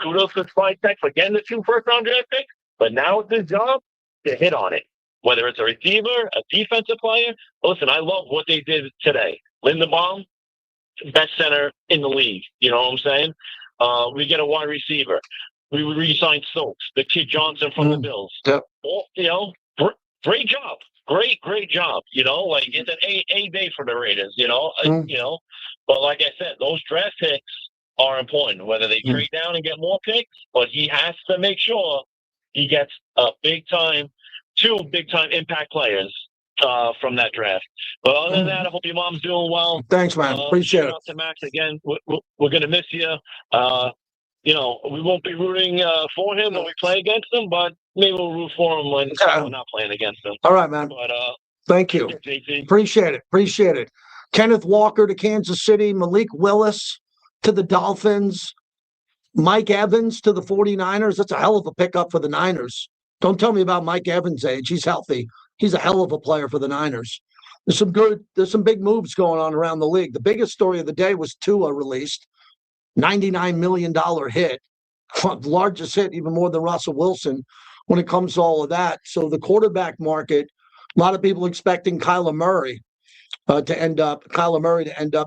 S5: kudos to Spy Tech for getting the 2 first-round draft picks, but now it's his job to hit on it. Whether it's a receiver, a defensive player. Listen, I love what they did today. Linderbaum, best center in the league. You know what I'm saying? We get a wide receiver. We re-signed Stokes, the kid Johnson from the Bills.
S2: Yep.
S5: Great job. Great job. It's an A day for the Raiders, But like I said, those draft picks are important, whether they trade down and get more picks, but he has to make sure he gets two big time impact players from that draft. But other than that, I hope your mom's doing well.
S2: Thanks, man. Appreciate
S5: shout
S2: it.
S5: out to Max again. We're going to miss you. We won't be rooting for him when we play against him, but maybe we'll root for him when we're not playing against him.
S2: All right, man.
S5: But
S2: thank you.
S5: JT.
S2: Appreciate it. Kenneth Walker to Kansas City, Malik Willis to the Dolphins, Mike Evans to the 49ers. That's a hell of a pickup for the Niners. Don't tell me about Mike Evans' age. He's healthy. He's a hell of a player for the Niners. There's some big moves going on around the league. The biggest story of the day was Tua released. $99 million hit. Largest hit, even more than Russell Wilson when it comes to all of that. So the quarterback market, a lot of people expecting Kyler Murray to end up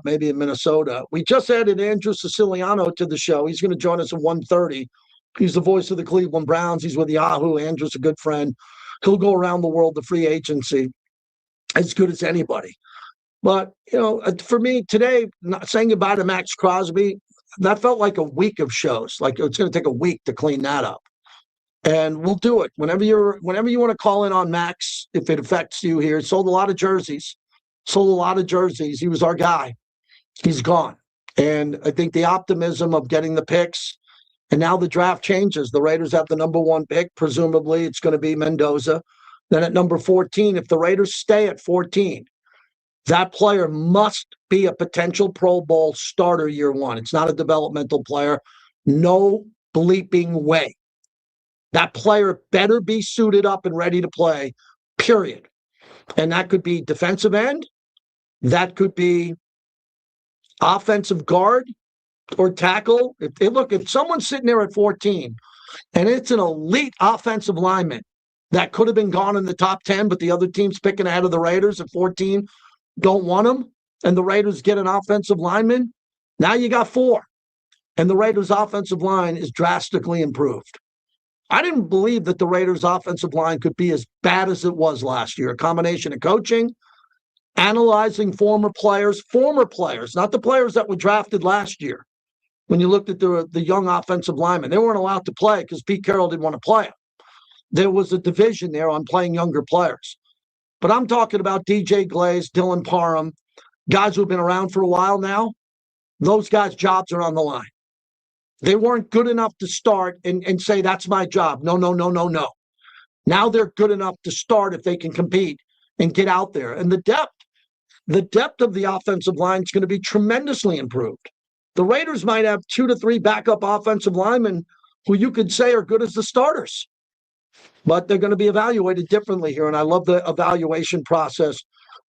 S2: maybe in Minnesota. We just added Andrew Siciliano to the show. He's going to join us at 1:30. He's the voice of the Cleveland Browns. He's with Yahoo. Andrew's a good friend. He'll go around the world to free agency as good as anybody. But, for me today, saying goodbye to Maxx Crosby, that felt like a week of shows. Like it's going to take a week to clean that up. And we'll do it. Whenever you want to call in on Max, if it affects you here, sold a lot of jerseys. He was our guy. He's gone. And I think the optimism of getting the picks, and now the draft changes. The Raiders have the number 1 pick. Presumably, it's going to be Mendoza. Then at number 14, if the Raiders stay at 14, that player must be a potential Pro Bowl starter year 1. It's not a developmental player. No bleeping way. That player better be suited up and ready to play, period. And that could be defensive end. That could be offensive guard or tackle. If someone's sitting there at 14 and it's an elite offensive lineman that could have been gone in the top 10, but the other team's picking ahead of the Raiders at 14, don't want him, and the Raiders get an offensive lineman, now you got 4. And the Raiders' offensive line is drastically improved. I didn't believe that the Raiders' offensive line could be as bad as it was last year. A combination of coaching, analyzing former players, not the players that were drafted last year. When you looked at the young offensive linemen, they weren't allowed to play because Pete Carroll didn't want to play them. There was a division there on playing younger players. But I'm talking about DJ Glaze, Dylan Parham, guys who have been around for a while now. Those guys' jobs are on the line. They weren't good enough to start and say, that's my job. No. Now they're good enough to start if they can compete and get out there. And the depth of the offensive line is going to be tremendously improved. The Raiders might have 2 to 3 backup offensive linemen who you could say are good as the starters. But they're going to be evaluated differently here. And I love the evaluation process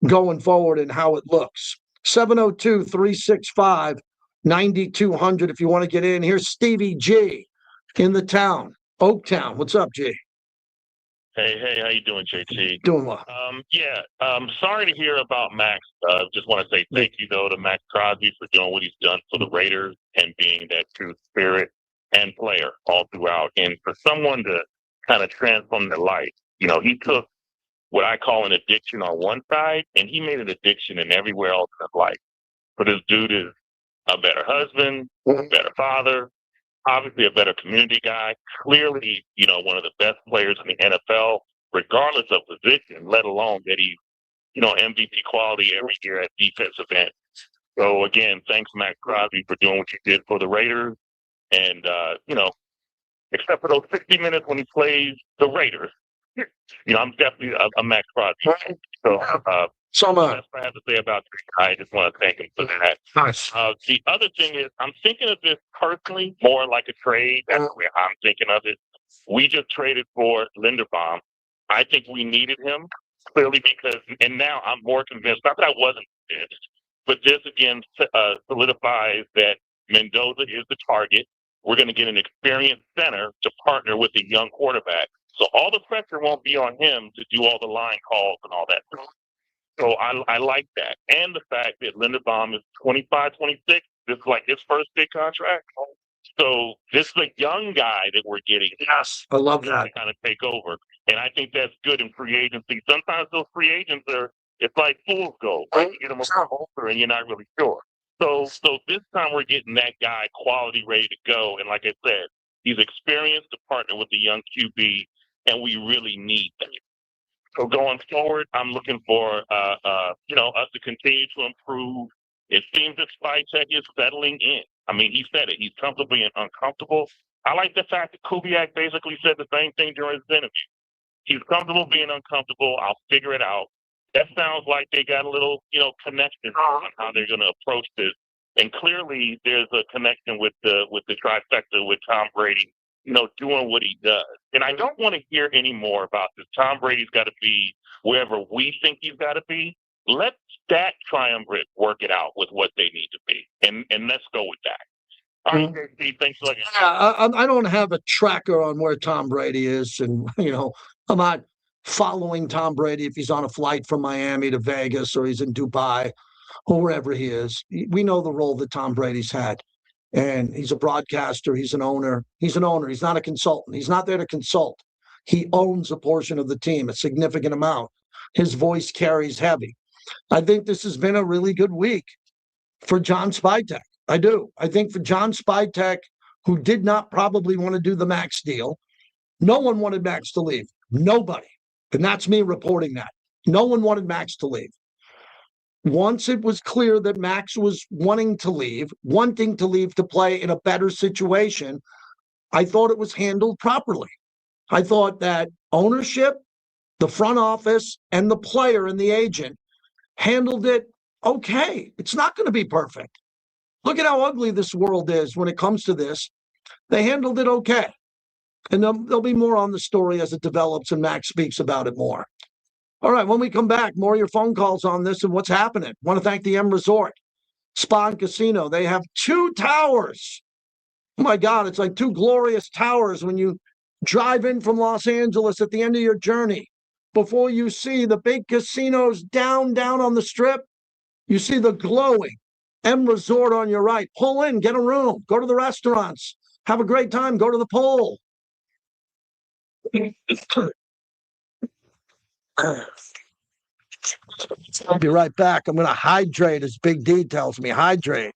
S2: going forward and how it looks. 702-365-9200 if you want to get in. Here's Stevie G in the town, Oaktown. What's up, G?
S10: Hey, how you doing, JT?
S2: Doing well.
S10: Sorry to hear about Max. Just want to say thank you, though, to Maxx Crosby for doing what he's done for the Raiders and being that true spirit and player all throughout. And for someone to kind of transform their life, he took what I call an addiction on one side, and he made an addiction in everywhere else in his life. But this dude is a better husband, a better father, obviously a better community guy, clearly, one of the best players in the NFL, regardless of position, let alone that he's, MVP quality every year at defensive end. So again, thanks, Maxx Crosby, for doing what you did for the Raiders. And, except for those 60 minutes when he plays the Raiders, I'm definitely a Maxx Crosby. So
S2: So much.
S10: That's what I have to say about this guy. I just want to thank him for that.
S2: Nice.
S10: The other thing is, I'm thinking of this personally more like a trade. That's the way I'm thinking of it. We just traded for Linderbaum. I think we needed him clearly because, and now I'm more convinced. Not that I wasn't convinced, but this again solidifies that Mendoza is the target. We're going to get an experienced center to partner with a young quarterback. So all the pressure won't be on him to do all the line calls and all that. So I like that. And the fact that Linderbaum is 25, 26. This is like his first big contract. So this is a young guy that we're getting.
S2: Yes, I love that.
S10: To kind of take over. And I think that's good in free agency. Sometimes those free agents it's like fool's gold. Right? You get them over and you're not really sure. So this time we're getting that guy quality ready to go. And like I said, he's experienced to partner with the young QB, and we really need that. So going forward, I'm looking for us to continue to improve. It seems that Spytek is settling in. I mean, he said it. He's comfortable being uncomfortable. I like the fact that Kubiak basically said the same thing during his interview. He's comfortable being uncomfortable. I'll figure it out. That sounds like they got a little, connection on how they're going to approach this. And clearly, there's a connection with the trifecta with Tom Brady, doing what he does. And I don't want to hear any more about this. Tom Brady's got to be wherever we think he's got to be. Let that triumvirate work it out with what they need to be. And let's go with that. All right, JC, thanks a lot.
S2: I don't have a tracker on where Tom Brady is. And, I'm not following Tom Brady if he's on a flight from Miami to Vegas or he's in Dubai or wherever he is. We know the role that Tom Brady's had. And he's a broadcaster. He's an owner. He's not a consultant. He's not there to consult. He owns a portion of the team, a significant amount. His voice carries heavy. I think this has been a really good week for John Spytek. I do. I think for John Spytek, who did not probably want to do the Maxx deal, no one wanted Maxx to leave. Nobody. And that's me reporting that. No one wanted Maxx to leave. Once it was clear that Maxx was wanting to leave to play in a better situation, I thought it was handled properly. I thought that ownership, the front office, and the player and the agent handled it okay. It's not going to be perfect. Look at how ugly this world is when it comes to this. They handled it okay. And there'll be more on the story as it develops and Maxx speaks about it more. All right, when we come back, more of your phone calls on this and what's happening. Want to thank the M Resort Spa and Casino. They have 2 towers. Oh my God, it's like 2 glorious towers when you drive in from Los Angeles at the end of your journey. Before you see the big casinos down on the strip, you see the glowing M Resort on your right. Pull in, get a room, go to the restaurants, have a great time, go to the pool. I'll be right back. I'm going to hydrate, as Big D tells me. Hydrate.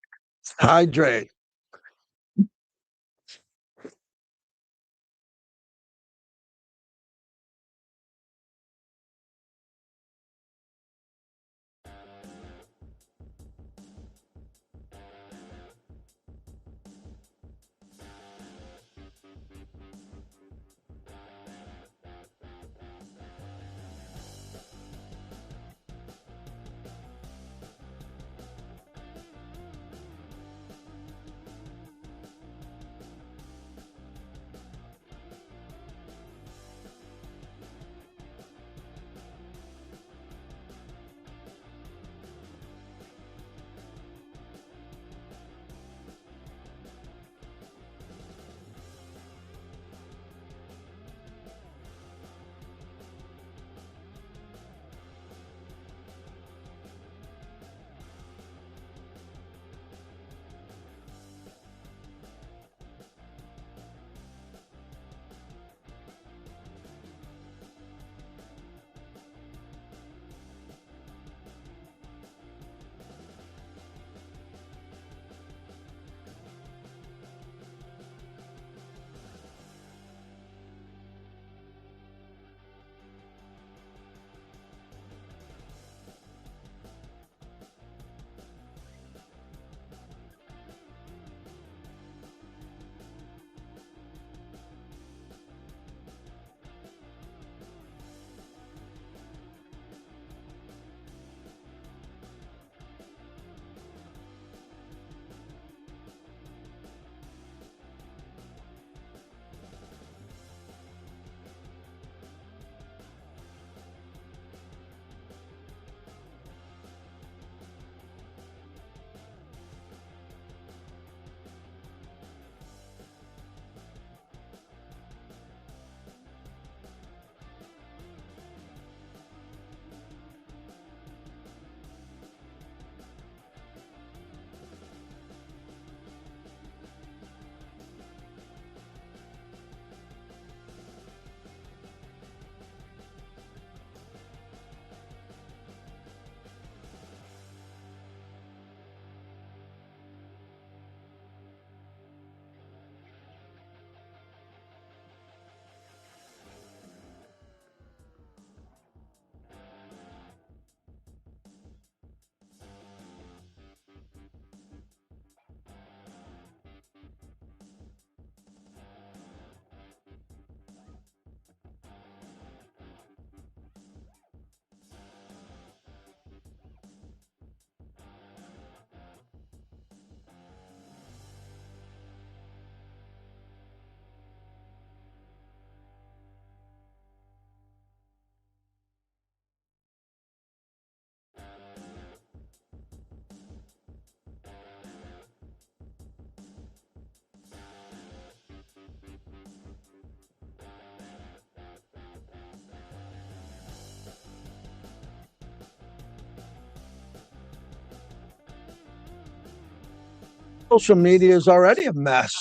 S2: Social media is already a mess.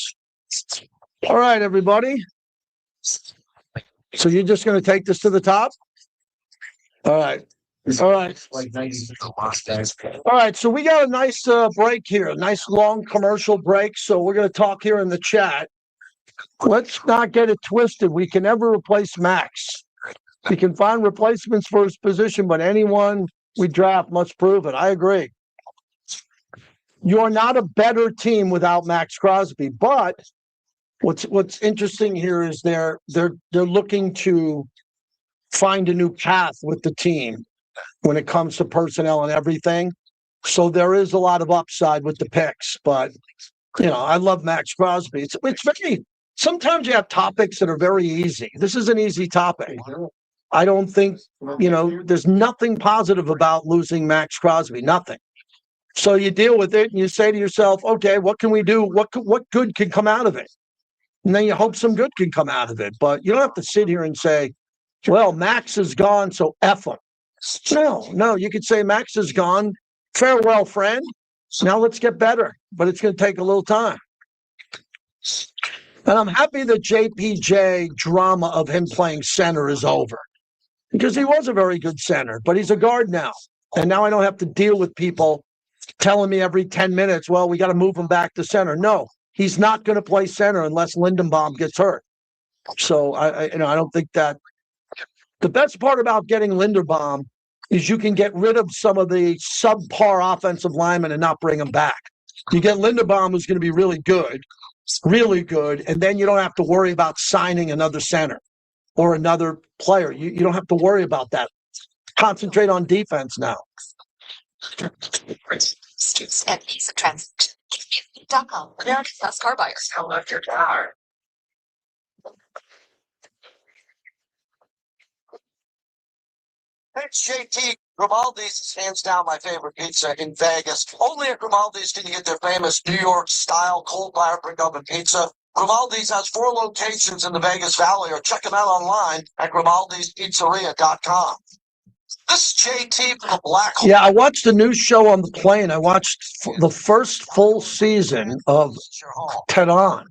S2: All right, everybody. So you're just going to take this to the top? All right. All right. All right. So we got a nice break here, a nice long commercial break. So we're going to talk here in the chat. Let's not get it twisted. We can never replace Max. We can find replacements for his position, but anyone we draft must prove it. I agree. You're not a better team without Maxx Crosby, but what's interesting here is they're looking to find a new path with the team when it comes to personnel and everything. So there is a lot of upside with the picks, but I love Maxx Crosby. It's very, sometimes you have topics that are very easy. This is an easy topic. I don't think, there's nothing positive about losing Maxx Crosby, nothing. So you deal with it and you say to yourself, okay, what can we do? What good can come out of it? And then you hope some good can come out of it. But you don't have to sit here and say, well, Max is gone, so F him. No, you could say Max is gone. Farewell, friend. Now let's get better. But it's going to take a little time. And I'm happy the JPJ drama of him playing center is over. Because he was a very good center, but he's a guard now. And now I don't have to deal with people telling me every 10 minutes, well, we got to move him back to center. No, he's not going to play center unless Linderbaum gets hurt. So I don't think that. The best part about getting Linderbaum is you can get rid of some of the subpar offensive linemen and not bring them back. You get Linderbaum, who's going to be really good, and then you don't have to worry about signing another center or another player. You don't have to worry about that. Concentrate on defense now.
S6: Car buyers.
S7: How left your car? It's JT. Grimaldi's is hands down my favorite pizza in Vegas. Only at Grimaldi's can you get their famous New York style cold fire brick oven pizza. Grimaldi's has 4 locations in the Vegas Valley, or check them out online at grimaldispizzeria.com. This is JT from the Black Hole.
S2: Yeah, I watched the new show on the plane. I watched the first full season of Tehran,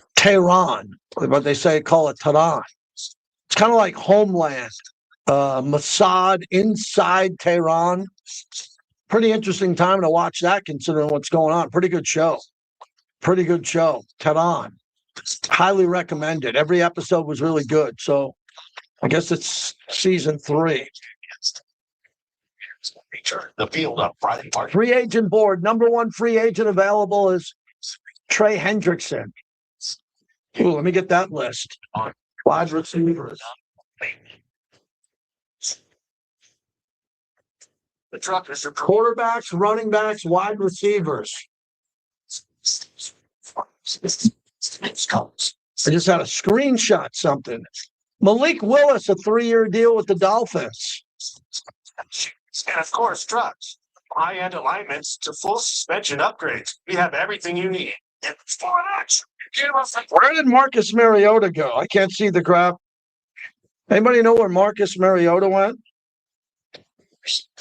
S2: but they call it Tehran. It's kind of like Homeland. Mossad inside Tehran. Pretty interesting time to watch that considering what's going on. Pretty good show. Tehran. Highly recommended. Every episode was really good. So I guess it's season 3.
S4: The field on Friday morning.
S2: Free agent board. Number 1 free agent available is Trey Hendrickson. Ooh, let me get that list. Wide receivers.
S7: The truckers are
S2: Quarterbacks, running backs, wide receivers. I just had a screenshot something. Malik Willis, a 3-year deal with the Dolphins.
S7: And of course, trucks. High-end alignments to full suspension upgrades. We have everything you need. And for that,
S2: Where did Marcus Mariota go? I can't see the graph. Anybody know where Marcus Mariota went?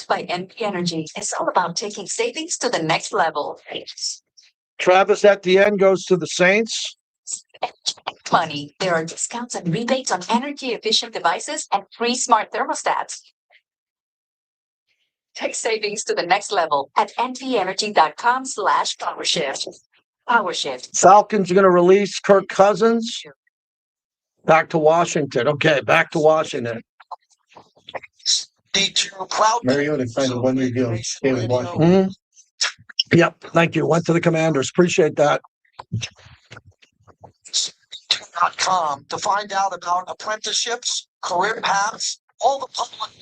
S6: By NP Energy. It's all about taking savings to the next level.
S2: Travis Etienne goes to the Saints.
S6: Money. There are discounts and rebates on energy-efficient devices and free smart thermostats. Take savings to the next level at npenergy.com/PowerShift. PowerShift.
S2: Falcons are going to release Kirk Cousins. Back to Washington. Okay, back to Washington.
S3: Mariota signed a 1-year deal. Stay with Washington.
S2: Yep, thank you. Went to the Commanders. Appreciate that.
S7: .com to find out about apprenticeships, career paths, all the public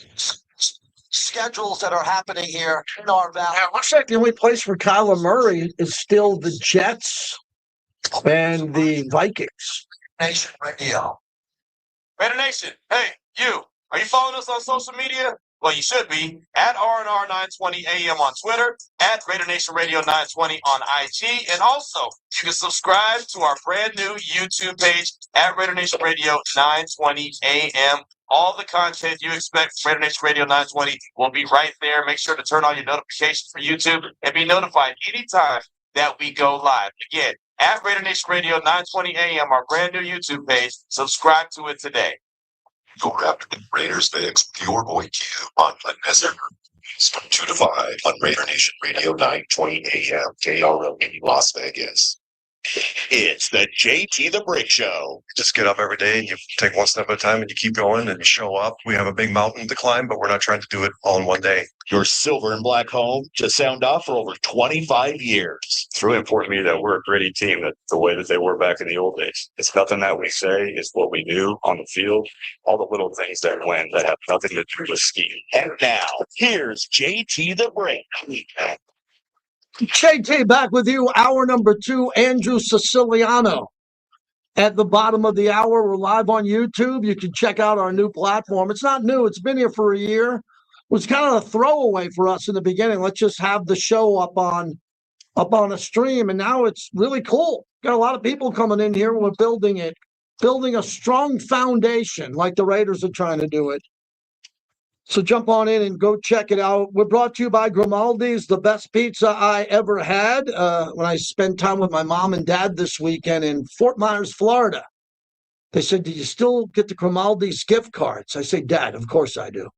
S7: schedules that are happening here in our valley.
S2: Yeah, it looks like the only place for Kyler Murray is still the Jets and the Vikings.
S7: Nation Radio.
S1: Raider Nation, hey, you. Are you following us on social media? Well, you should be at RNR 920 AM on Twitter, at Raider Nation Radio 920 on IG, and also you can subscribe to our brand new YouTube page at Raider Nation Radio 920 AM. All the content you expect from Raider Nation Radio 920 will be right there. Make sure to turn on your notifications for YouTube and be notified anytime that we go live. Again, at Raider Nation Radio 920 AM, our brand new YouTube page. Subscribe to it today.
S8: You're after the Raiders fix with your boy Q on Vanessa. From 2 to 5 on Raider Nation Radio 920 AM KRO in Las Vegas.
S4: It's the JT the Brick Show.
S11: Just get up every day and you take one step at a time and you keep going and you show up. We have a big mountain to climb, but we're not trying to do it all in one day.
S4: Your silver and black home to sound off for over 25 years.
S12: It's really important to me that we're a gritty team, that the way that they were back in the old days. It's nothing that we say, it's what we do on the field. All the little things that win that have nothing to do with scheme.
S4: And now, here's JT the Brick.
S2: JT back with you, hour number 2, Andrew Siciliano. At the bottom of the hour, we're live on YouTube. You can check out our new platform. It's not new. It's been here for a year. It was kind of a throwaway for us in the beginning. Let's just have the show up on a stream, and now it's really cool. Got a lot of people coming in here. We're building a strong foundation like the Raiders are trying to do it. So jump on in and go check it out. We're brought to you by Grimaldi's, the best pizza I ever had when I spent time with my mom and dad this weekend in Fort Myers, Florida. They said, do you still get the Grimaldi's gift cards? I say, Dad, of course I do.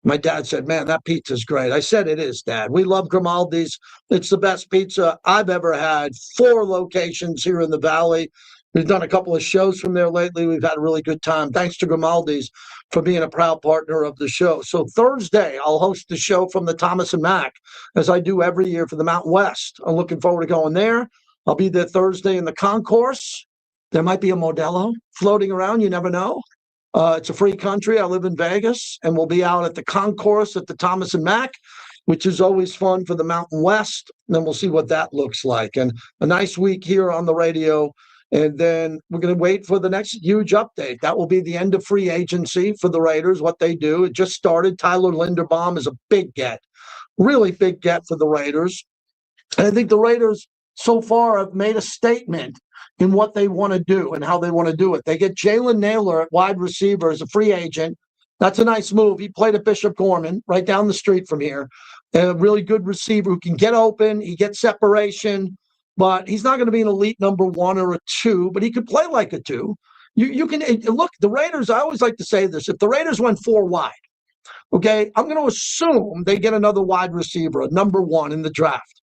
S2: My dad said, man, that pizza's great. I said, it is, Dad. We love Grimaldi's. It's the best pizza I've ever had. 4 locations here in the Valley. We've done a couple of shows from there lately. We've had a really good time. Thanks to Grimaldi's for being a proud partner of the show. So Thursday, I'll host the show from the Thomas and Mack, as I do every year for the Mountain West. I'm looking forward to going there. I'll be there Thursday in the concourse. There might be a Modelo floating around. You never know. It's a free country. I live in Vegas, and we'll be out at the concourse at the Thomas and Mack, which is always fun for the Mountain West. And then we'll see what that looks like. And a nice week here on the radio. And then we're going to wait for the next huge update. That will be the end of free agency for the Raiders, what they do. It just started. Tyler Linderbaum is a big get, really big get for the Raiders. And I think the Raiders so far have made a statement in what they want to do and how they want to do it. They get Jalen Naylor at wide receiver as a free agent. That's a nice move. He played at Bishop Gorman right down the street from here. A really good receiver who can get open. He gets separation. But he's not going to be an elite number 1 or a 2, but he could play like a 2. You can look, the Raiders, I always like to say this, if the Raiders went 4 wide, okay, I'm going to assume they get another wide receiver, a number 1 in the draft.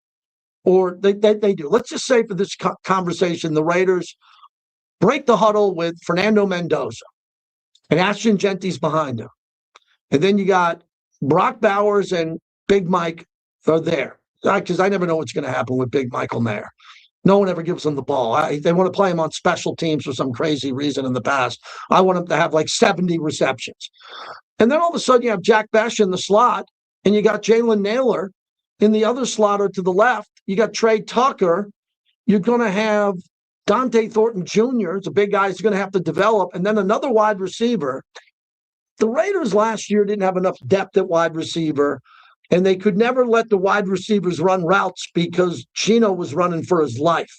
S2: Or they do. Let's just say for this conversation, the Raiders break the huddle with Fernando Mendoza and Ashton Genty's behind him. And then you got Brock Bowers and Big Mike are there. Because I never know what's going to happen with Big Michael Mayer. No one ever gives him the ball. They want to play him on special teams for some crazy reason in the past. I want him to have like 70 receptions. And then all of a sudden you have Jack Besh in the slot, and you got Jalen Naylor in the other slot or to the left. You got Trey Tucker. You're going to have Dante Thornton Jr. It's a big guy who's going to have to develop. And then another wide receiver. The Raiders last year didn't have enough depth at wide receiver. And they could never let the wide receivers run routes because Geno was running for his life.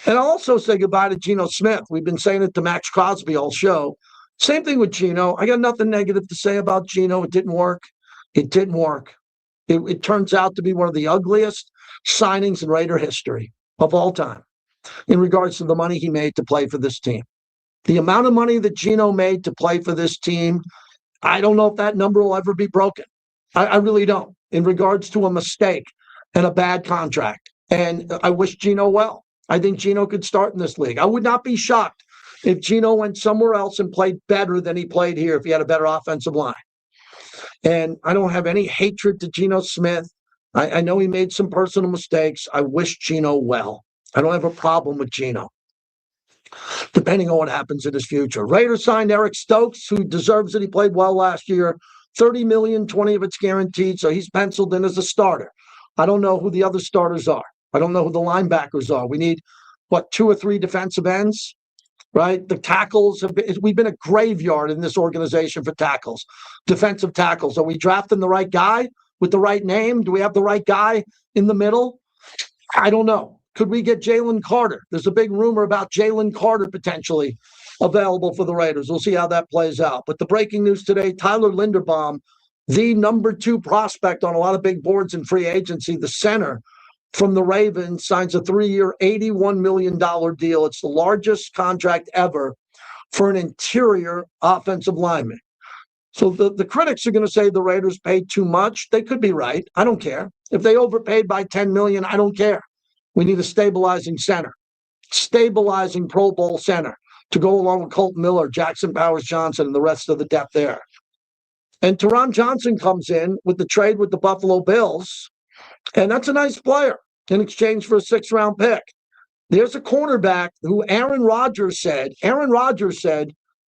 S2: And I'll also say goodbye to Geno Smith. We've been saying it to Maxx Crosby all show. Same thing with Geno. I got nothing negative to say about Geno. It didn't work. It didn't work. It turns out to be one of the ugliest signings in Raider history of all time in regards to the money he made to play for this team. The amount of money that Geno made to play for this team, I don't know if that number will ever be broken. I really don't, in regards to a mistake and a bad contract. And I wish Geno well. I think Geno could start in this league. I would not be shocked if Geno went somewhere else and played better than he played here if he had a better offensive line. And I don't have any hatred to Geno Smith. I know he made some personal mistakes. I wish Geno well. I don't have a problem with Geno, depending on what happens in his future. Raiders signed Eric Stokes, who deserves it. He played well last year. $30 million, 20 of it's guaranteed, so he's penciled in as a starter. I don't know who the other starters are. I don't know who the linebackers are. We need, 2 or 3 defensive ends, right? The tackles, we've been a graveyard in this organization for tackles, defensive tackles. Are we drafting the right guy with the right name? Do we have the right guy in the middle? I don't know. Could we get Jalen Carter? There's a big rumor about Jalen Carter potentially available for the Raiders. We'll see how that plays out. But the breaking news today, Tyler Linderbaum, the number 2 prospect on a lot of big boards in free agency, the center from the Ravens, signs a 3-year, $81 million deal. It's the largest contract ever for an interior offensive lineman. So the critics are going to say the Raiders paid too much. They could be right. I don't care. If they overpaid by $10 million, I don't care. We need a stabilizing center, stabilizing Pro Bowl center to go along with Colt Miller, Jackson Powers-Johnson, and the rest of the depth there. And Teron Johnson comes in with the trade with the Buffalo Bills, and that's a nice player in exchange for a 6th-round pick. There's a cornerback who Aaron Rodgers said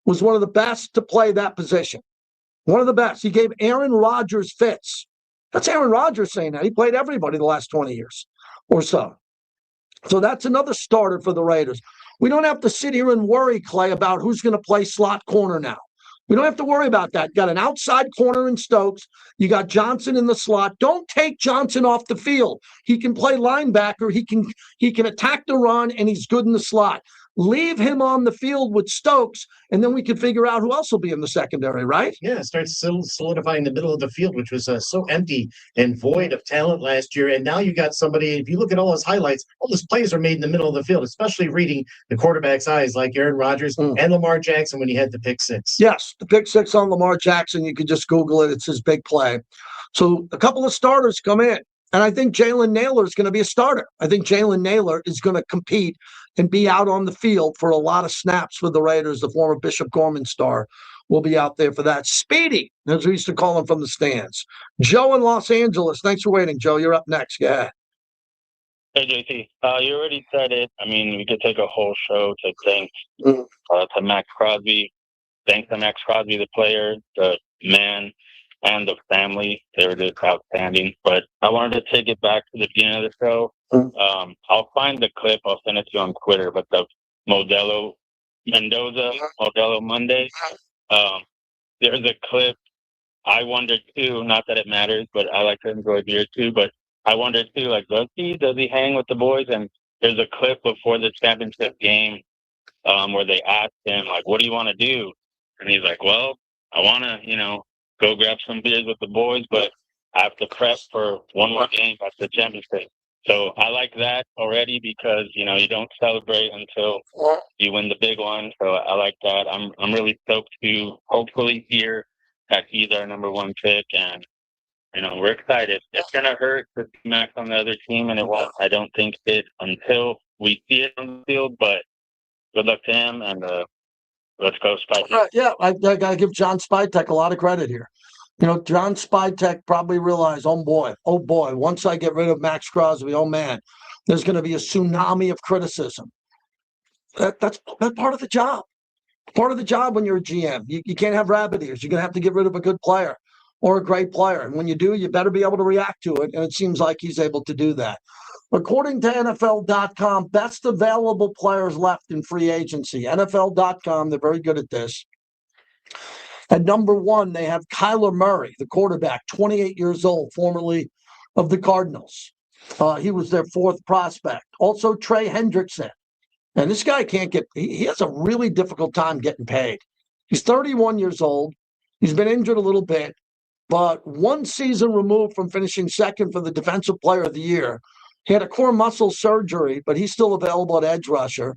S2: was one of the best to play that position. One of the best. He gave Aaron Rodgers fits. That's Aaron Rodgers saying that. He played everybody the last 20 years or so. So that's another starter for the Raiders. We don't have to sit here and worry, Clay, about who's going to play slot corner now. We don't have to worry about that. Got an outside corner in Stokes. You got Johnson in the slot. Don't take Johnson off the field. He can play linebacker. He can attack the run, and he's good in the slot. Leave him on the field with Stokes, and then we can figure out who else will be in the secondary, right?
S3: Yeah, start solidifying the middle of the field, which was so empty and void of talent last year. And now you got somebody, if you look at all his highlights, all his plays are made in the middle of the field, especially reading the quarterback's eyes like Aaron Rodgers and Lamar Jackson when he had the pick six.
S2: Yes, the pick six on Lamar Jackson. You could just Google it. It's his big play. So a couple of starters come in. And I think Jalen Naylor is going to be a starter. I think Jalen Naylor is going to compete and be out on the field for a lot of snaps for the Raiders. The former Bishop Gorman star will be out there for that. Speedy, as we used to call him from the stands. Joe in Los Angeles. Thanks for waiting, Joe. You're up next. Yeah.
S13: Hey, JT. You already said it. I mean, we could take a whole show to thank to Maxx Crosby. Thanks to Maxx Crosby, the player, the man, and the family. They were just outstanding. But I wanted to take it back to the beginning of the show. I'll find the clip. I'll send it to you on Twitter. But the Modelo Monday, there's a clip. I wondered too, not that it matters, but I like to enjoy beer too. But I wondered too, like, does he hang with the boys? And there's a clip before the championship game where they asked him, like, what do you want to do? And he's like, well, I want to, go grab some beers with the boys, but I have to prep for one more game at the championship. So I like that already because, you don't celebrate until you win the big one. So I like that. I'm really stoked to hopefully hear that he's our number one pick. And, we're excited. It's going to hurt to see Max on the other team, and it won't. I don't think it until we see it on the field, but good luck to him, and let's go Spytek.
S2: Yeah, I got to give John Spytek a lot of credit here. John Spytek probably realized, oh boy, once I get rid of Maxx Crosby, oh man, there's going to be a tsunami of criticism. That's part of the job. Part of the job when you're a GM. You can't have rabbit ears. You're going to have to get rid of a good player or a great player. And when you do, you better be able to react to it. And it seems like he's able to do that. According to NFL.com, best available players left in free agency. NFL.com, they're very good at this. At number 1, they have Kyler Murray, the quarterback, 28 years old, formerly of the Cardinals. He was their 4th prospect. Also, Trey Hendrickson. And this guy he has a really difficult time getting paid. He's 31 years old. He's been injured a little bit, but 1 season removed from finishing 2nd for the Defensive Player of the Year. He had a core muscle surgery, but he's still available at edge rusher.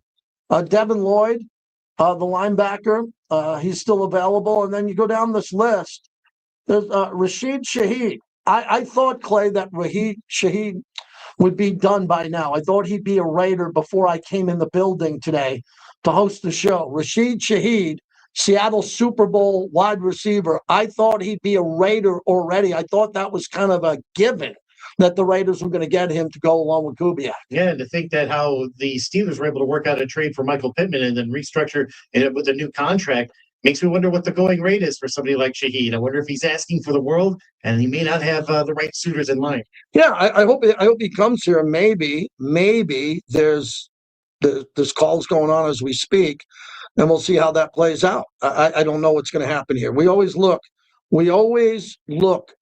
S2: Devin Lloyd, the linebacker, he's still available. And then you go down this list. There's Rashid Shaheed. I thought, Clay, that Rashid Shaheed would be done by now. I thought he'd be a Raider before I came in the building today to host the show. Rashid Shaheed, Seattle Super Bowl wide receiver. I thought he'd be a Raider already. I thought that was kind of a given that the Raiders were going to get him to go along with Kubiak.
S3: Yeah, and to think that how the Steelers were able to work out a trade for Michael Pittman and then restructure it with a new contract makes me wonder what the going rate is for somebody like Shaheed. I wonder if he's asking for the world, and he may not have the right suitors in line.
S2: Yeah, I hope he comes here. Maybe there's calls going on as we speak, and we'll see how that plays out. I don't know what's going to happen here. We always look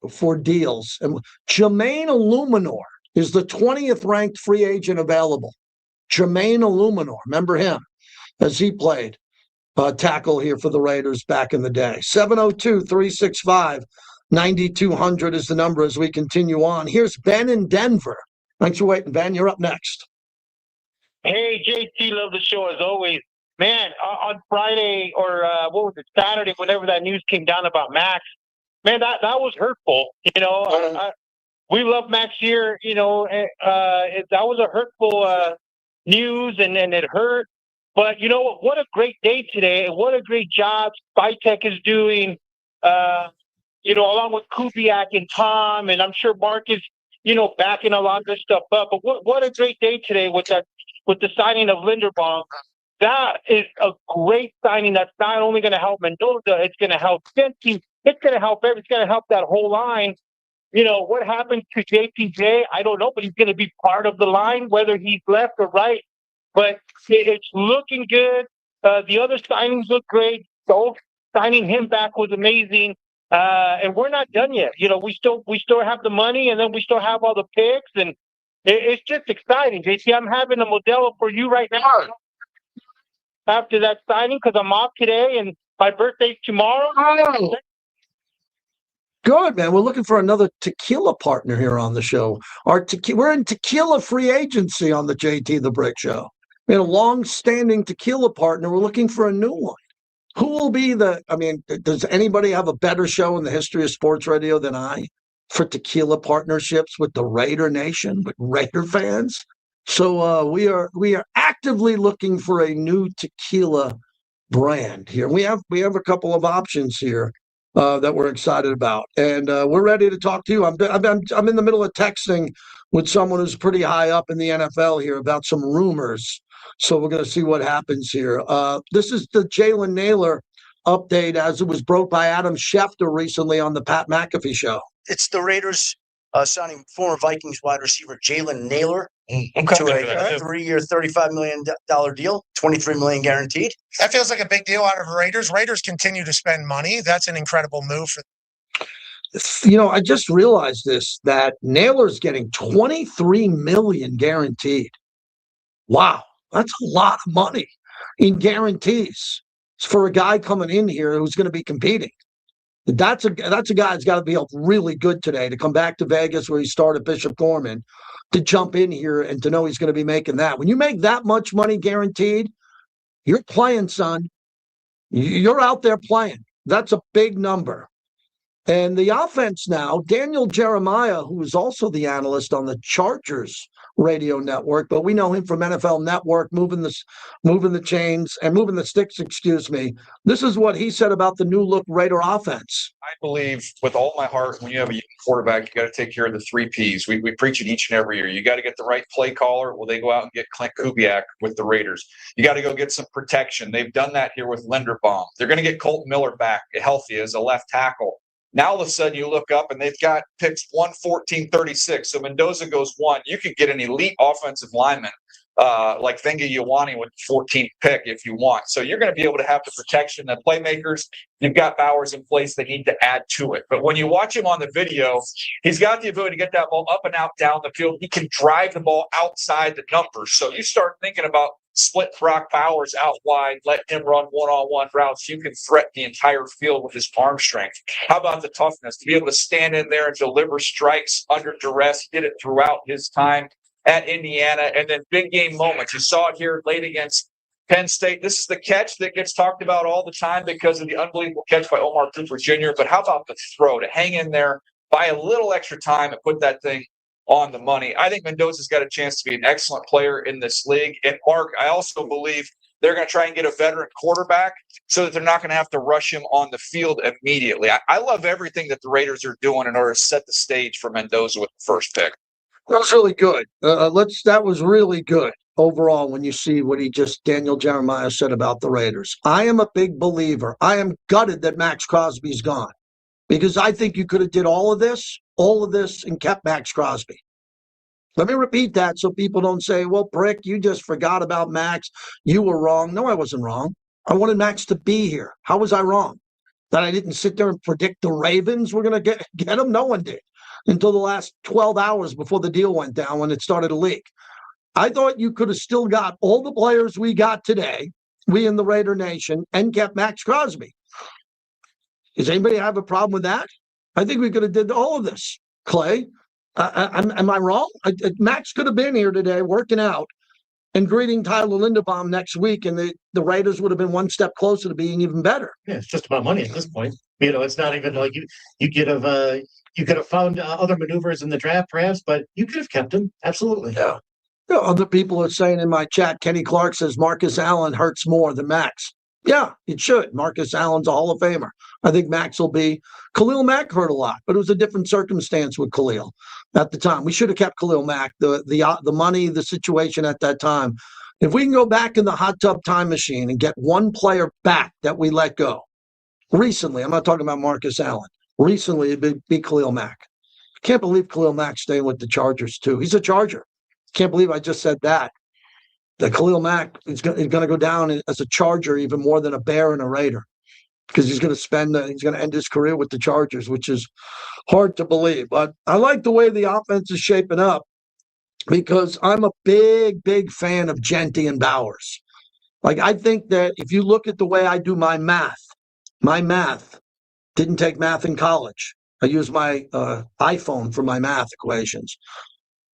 S2: for deals. And Jermaine Illuminor is the 20th ranked free agent available. Jermaine Illuminor, remember him as he played tackle here for the Raiders back in the day. 702-365-9200 is the number as we continue on. Here's Ben in Denver. Thanks for waiting, Ben. You're up next.
S13: Hey, JT, love the show as always. Man, on Friday or what was it, Saturday, whenever that news came down about Max, man, that was hurtful. We love Max here. That was a hurtful news, and it hurt. But you know what? What a great day today, and what a great job Spytech is doing. Along with Kubiak and Tom, and I'm sure Mark is, backing a lot of this stuff up. But what a great day today with the signing of Linderbaum. That is a great signing. That's not only going to help Mendoza, it's going to help Cincy. It's going to help that whole line. What happened to JPJ? I don't know, but he's going to be part of the line, whether he's left or right. But it's looking good. The other signings look great. So signing him back was amazing. And we're not done yet. We still have the money, and then we still have all the picks, and it's just exciting. JT, I'm having a Modelo for you right now after that signing because I'm off today, and my birthday's tomorrow.
S2: Oh. Good, man. We're looking for another tequila partner here on the show. We're in tequila free agency on the JT the Brick Show. We had a long-standing tequila partner. We're looking for a new one. Who will be does anybody have a better show in the history of sports radio than I for tequila partnerships with the Raider Nation, with Raider fans? So we are actively looking for a new tequila brand here. We have a couple of options here that we're excited about, and we're ready to talk to you. I'm in the middle of texting with someone who's pretty high up in the NFL here about some rumors. So we're going to see what happens here. This is the Jalen Naylor update as it was broke by Adam Schefter recently on the Pat McAfee show.
S14: It's the Raiders signing former Vikings wide receiver Jalen Naylor to a 3-year, $35 million deal, $23 million guaranteed.
S7: That feels like a big deal out of the Raiders. Raiders continue to spend money. That's an incredible move for
S2: I just realized that Naylor's getting $23 million guaranteed. Wow. That's a lot of money in guarantees for a guy coming in here who's going to be competing. That's a guy that's got to be really good today to come back to Vegas where he started Bishop Gorman to jump in here and to know he's going to be making that. When you make that much money guaranteed, you're playing, son. You're out there playing. That's a big number. And the offense now, Daniel Jeremiah, who is also the analyst on the Chargers radio network, but we know him from NFL Network, moving the chains and moving the sticks, excuse me. This is what he said about the new look Raider offense.
S15: I believe with all my heart, when you have a quarterback, you got to take care of the 3 Ps. We preach it each and every year. You got to get the right play caller. Well, they go out and get Clint Kubiak with the Raiders. You got to go get some protection. They've done that here with Linderbaum. They're going to get Colton Miller back healthy as a left tackle. Now, all of a sudden, you look up and they've got picks 114, 36. So Mendoza goes 1. You could get an elite offensive lineman like Venga Ioane with the 14th pick if you want. So you're going to be able to have the protection, the playmakers. You've got Bowers in place. They need to add to it. But when you watch him on the video, he's got the ability to get that ball up and out down the field. He can drive the ball outside the numbers. So you start thinking about split Brock Bowers out wide, let him run one-on-one routes. You can threaten the entire field with his arm strength. How about the toughness to be able to stand in there and deliver strikes under duress? He did it throughout his time at Indiana. And then big game moments. You saw it here late against Penn State. This is the catch that gets talked about all the time because of the unbelievable catch by Omar Cooper Jr. But how about the throw to hang in there, buy a little extra time and put that thing on the money? I think Mendoza's got a chance to be an excellent player in this league. And Mark, I also believe they're going to try and get a veteran quarterback so that they're not going to have to rush him on the field immediately. I love everything that the Raiders are doing in order to set the stage for Mendoza with the first pick.
S2: That was really good. That was really good overall when you see what Daniel Jeremiah said about the Raiders. I am a big believer. I am gutted that Maxx Crosby's gone because I think you could have did all of this, and kept Maxx Crosby. Let me repeat that so people don't say, well, Brick, you just forgot about Max. You were wrong. No, I wasn't wrong. I wanted Max to be here. How was I wrong? That I didn't sit there and predict the Ravens were going to get him? No one did until the last 12 hours before the deal went down when it started to leak. I thought you could have still got all the players we got today, we in the Raider Nation, and kept Maxx Crosby. Does anybody have a problem with that? I think we could have did all of this, Clay. Am I wrong? Max could have been here today working out and greeting Tyler Linderbaum next week, and the Raiders would have been one step closer to being even better.
S3: Yeah, it's just about money at this point. It's not even like you could have found other maneuvers in the draft, perhaps, but you could have kept him. Absolutely.
S2: Yeah. Other people are saying in my chat, Kenny Clark says Marcus Allen hurts more than Max. Yeah, it should. Marcus Allen's a Hall of Famer. I think Max will be. Khalil Mack hurt a lot, but it was a different circumstance with Khalil at the time. We should have kept Khalil Mack. The money, the situation at that time. If we can go back in the hot tub time machine and get one player back that we let go recently, I'm not talking about Marcus Allen. Recently, it'd be Khalil Mack. I can't believe Khalil Mack's staying with the Chargers too. He's a Charger. Can't believe I just said that. That Khalil Mack is going to go down as a Charger even more than a Bear and a Raider, because he's going to end his career with the Chargers, which is hard to believe. But I like the way the offense is shaping up, because I'm a big fan of Genty and Bowers. Like, I think that if you look at the way I do my math, didn't take math in college. I use my iPhone for my math equations.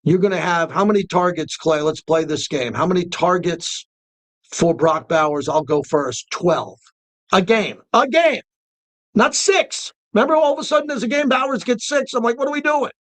S2: You're going to have how many targets, Clay? Let's play this game. How many targets for Brock Bowers? I'll go first. 12. A game. Not 6. Remember, all of a sudden, there's a game, Bowers gets 6. I'm like, what are we doing?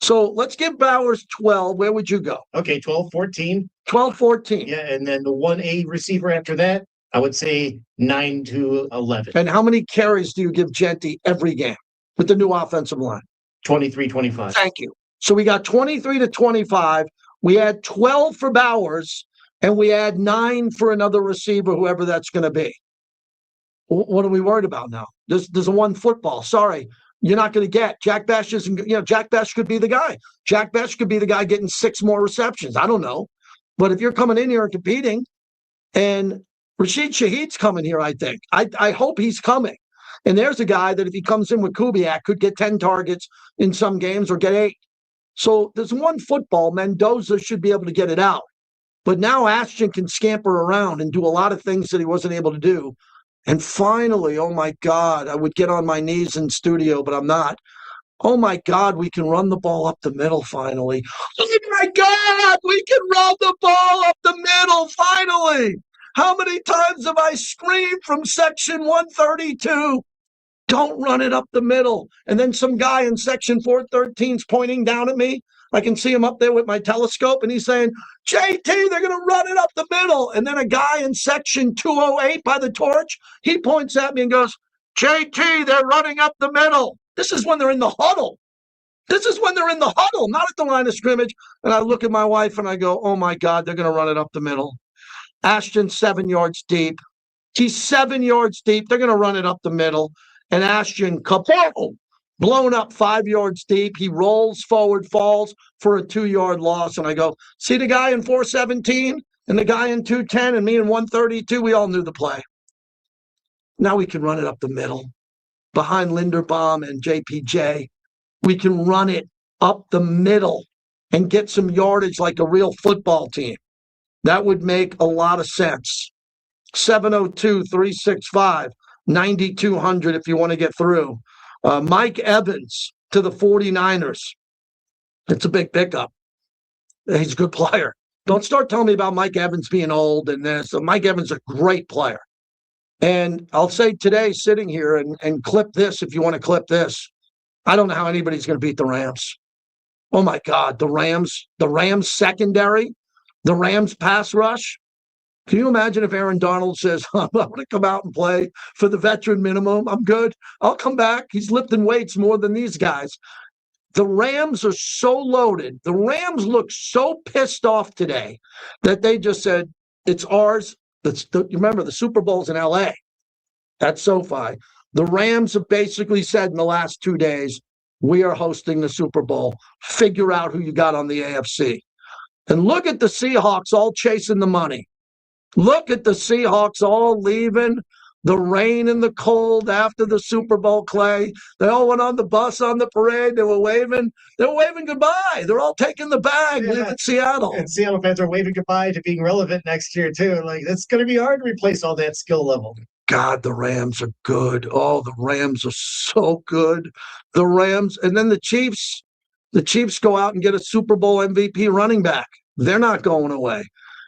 S2: So let's give Bowers 12. Where would you go?
S3: Okay, 12, 14.
S2: 12, 14.
S3: Yeah, and then the 1A receiver after that, I would say 9 to 11.
S2: And how many carries do you give Genty every game with the new offensive line?
S3: 23, 25.
S2: Thank you. So we got 23 to 25. We had 12 for Bowers, and we had 9 for another receiver, whoever that's going to be. What are we worried about now? There's a one football. Sorry, you're not going to get. Jack Bash isn't. Jack Bash could be the guy. Jack Bash could be the guy getting 6 more receptions. I don't know. But if you're coming in here and competing, and Rashid Shaheed's coming here, I think. I hope he's coming. And there's a guy that if he comes in with Kubiak could get 10 targets in some games or get 8. So there's one football. Mendoza should be able to get it out. But now Ashton can scamper around and do a lot of things that he wasn't able to do. And finally, oh my God, I would get on my knees in studio, but I'm not. Oh my God, we can run the ball up the middle finally. Oh my God, we can run the ball up the middle finally. How many times have I screamed from section 132? Don't run it up the middle. And then some guy in section 413 is pointing down at me. I can see him up there with my telescope, and he's saying, JT, they're going to run it up the middle. And then a guy in section 208 by the torch, he points at me and goes, JT, they're running up the middle. This is when they're in the huddle. Not at the line of scrimmage. And I look at my wife and I go, oh my God, they're going to run it up the middle. Ashton's 7 yards deep. He's 7 yards deep. They're going to run it up the middle. And Ashton, kaboom, blown up 5 yards deep. He rolls forward, falls for a 2-yard loss. And I go, see the guy in 417 and the guy in 210 and me in 132? We all knew the play. Now we can run it up the middle behind Linderbaum and JPJ. We can run it up the middle and get some yardage like a real football team. That would make a lot of sense. 702-365. 9,200 if you want to get through. Mike Evans to the 49ers. It's a big pickup. He's a good player. Don't start telling me about Mike Evans being old and this. Mike Evans is a great player. And I'll say today, sitting here and clip this if you want to clip this. I don't know how anybody's going to beat the Rams. Oh, my God. The Rams secondary, the Rams pass rush. Can you imagine if Aaron Donald says, I'm going to come out and play for the veteran minimum? I'm good. I'll come back. He's lifting weights more than these guys. The Rams are so loaded. The Rams look so pissed off today that they just said, it's ours. Remember, the Super Bowl's in L.A. That's SoFi. The Rams have basically said in the last 2 days, we are hosting the Super Bowl. Figure out who you got on the AFC. And look at the Seahawks all chasing the money. Look at the Seahawks all leaving the rain and the cold after the Super Bowl, Clay. They all went on the bus on the parade. They were waving goodbye. They're all taking the bag, leaving Seattle.
S3: And Seattle fans are waving goodbye to being relevant next year, too. Like, it's going to be hard to replace all that skill level.
S2: God, the Rams are good. Oh, the Rams are so good. The Rams. And then the Chiefs, The Chiefs go out and get a Super Bowl MVP running back. They're not going away.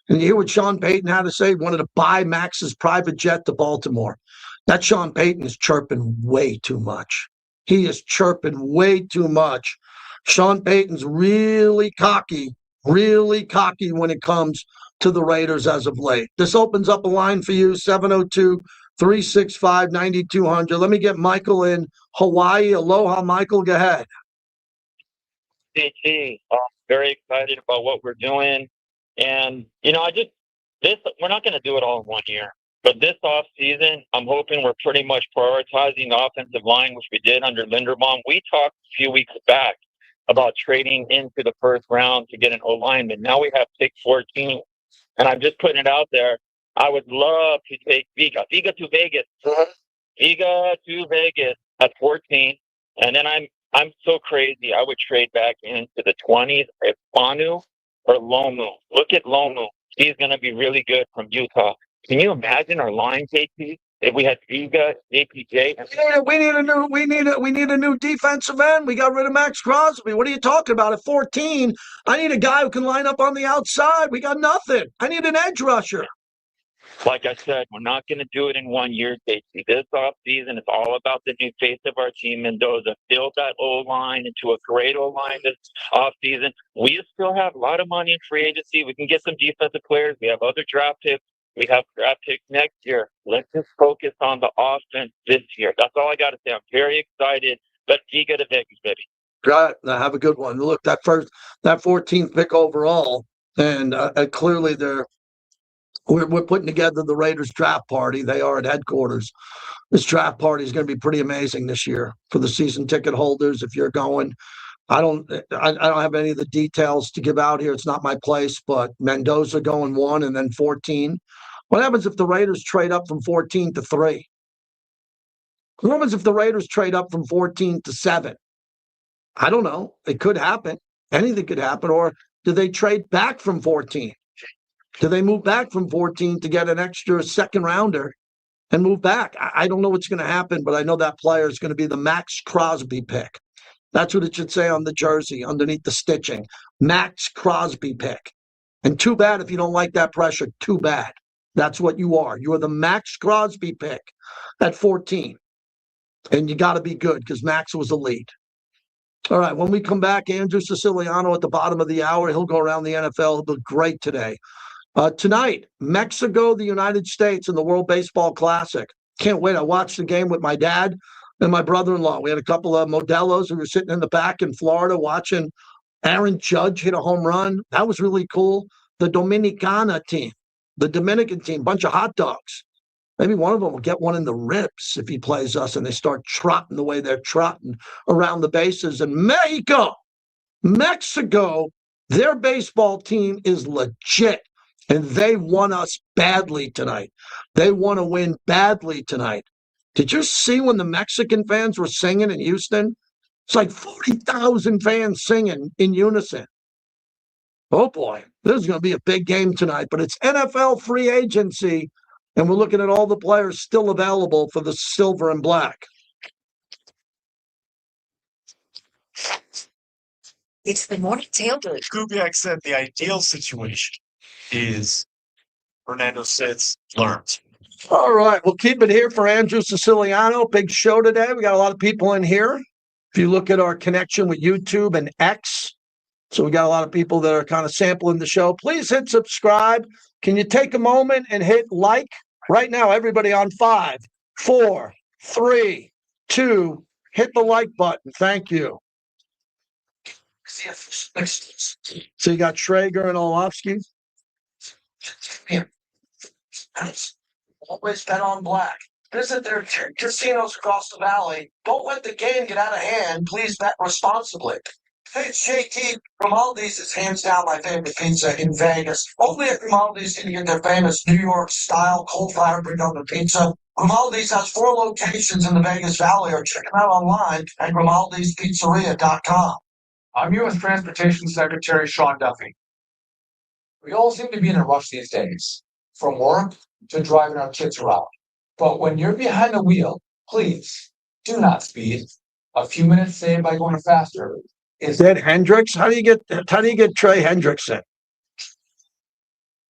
S2: And you hear what Sean Payton had to say, wanted to buy Max's private jet to Baltimore. That Sean Payton is chirping way too much. He is chirping way too much. Sean Payton's really cocky when it comes to the Raiders as of late. This opens up a line for you, 702-365-9200. Let me get Michael in Hawaii. Aloha, Michael. Go ahead.
S13: CT, I'm very excited about what we're doing. And, we're not going to do it all in 1 year. But this off season, I'm hoping we're pretty much prioritizing the offensive line, which we did under Linderbaum. We talked a few weeks back about trading into the first round to get an O-lineman. Now we have pick 14. And I'm just putting it out there. I would love to take Viga to Vegas. Viga to Vegas at 14. And then I'm so crazy. I would trade back into the 20s if Banu or Lomu. Look at Lomu. He's going to be really good from Utah. Can you imagine our line, KT, if we had Viga, JPJ?
S2: We need a new defensive end. We got rid of Maxx Crosby. What are you talking about? At 14, I need a guy who can line up on the outside. We got nothing. I need an edge rusher.
S13: Like I said, we're not going to do it in 1 year, KT. This offseason is all about the new face of our team, Mendoza. Build that O-line into a great O-line this offseason. We still have a lot of money in free agency. We can get some defensive players. We have other draft picks. We have draft picks next year. Let's just focus on the offense this year. That's all I got to say. I'm very excited. Let's get to Vegas, baby.
S2: Right. Now have a good one. Look, that 14th pick overall, and clearly we're putting together the Raiders draft party. They are at headquarters. This draft party is going to be pretty amazing this year for the season ticket holders. If you're going, I don't have any of the details to give out here. It's not my place, but Mendoza going 1 and then 14. What happens if the Raiders trade up from 14 to 3? What happens if the Raiders trade up from 14 to 7? I don't know. It could happen. Anything could happen. Or do they trade back from 14? Do they move back from 14 to get an extra second rounder and move back? I don't know what's going to happen, but I know that player is going to be the Maxx Crosby pick. That's what it should say on the jersey underneath the stitching. Maxx Crosby pick. And too bad if you don't like that pressure. Too bad. That's what you are. You are the Maxx Crosby pick at 14. And you got to be good because Max was elite. All right, when we come back, Andrew Siciliano at the bottom of the hour. He'll go around the NFL. He'll look great today. Tonight, Mexico, the United States, and the World Baseball Classic. Can't wait. I watched the game with my dad and my brother-in-law. We had a couple of Modelos who were sitting in the back in Florida watching Aaron Judge hit a home run. That was really cool. The Dominicana team, the Dominican team, bunch of hot dogs. Maybe one of them will get one in the ribs if he plays us and they start trotting the way they're trotting around the bases. And Mexico, their baseball team is legit. And they won us badly tonight. They want to win badly tonight. Did you see when the Mexican fans were singing in Houston? It's like 40,000 fans singing in unison. Oh, boy. This is going to be a big game tonight. But it's NFL free agency, and we're looking at all the players still available for the silver and black.
S9: It's the morning tailgate.
S14: Kubiak said the ideal situation is Fernando sits, learns.
S2: All right, we'll keep it here for Andrew Siciliano. Big show today. We got a lot of people in here. If you look at our connection with YouTube and X, so we got a lot of people that are kind of sampling the show. Please hit subscribe. Can you take a moment and hit like right now? Everybody on 5, 4, 3, 2, hit the like button. Thank you. So you got Schrager and Olofsky. Always bet on black. Visit their casinos across the valley. Don't let the game get out of hand. Please bet responsibly. Hey, it's JT. Grimaldi's is hands down my favorite pizza in Vegas. Only at Grimaldi's can you get their famous New York style cold fire brick oven pizza. Grimaldi's has 4 locations in the Vegas Valley, or check them out online at grimaldispizzeria.com.
S16: I'm U.S. Transportation Secretary Sean Duffy. We all seem to be in a rush these days, from work to driving our kids around. But when you're behind the wheel, please do not speed. A few minutes saved by going faster is
S2: That Hendricks? How do you get Trey Hendricks in?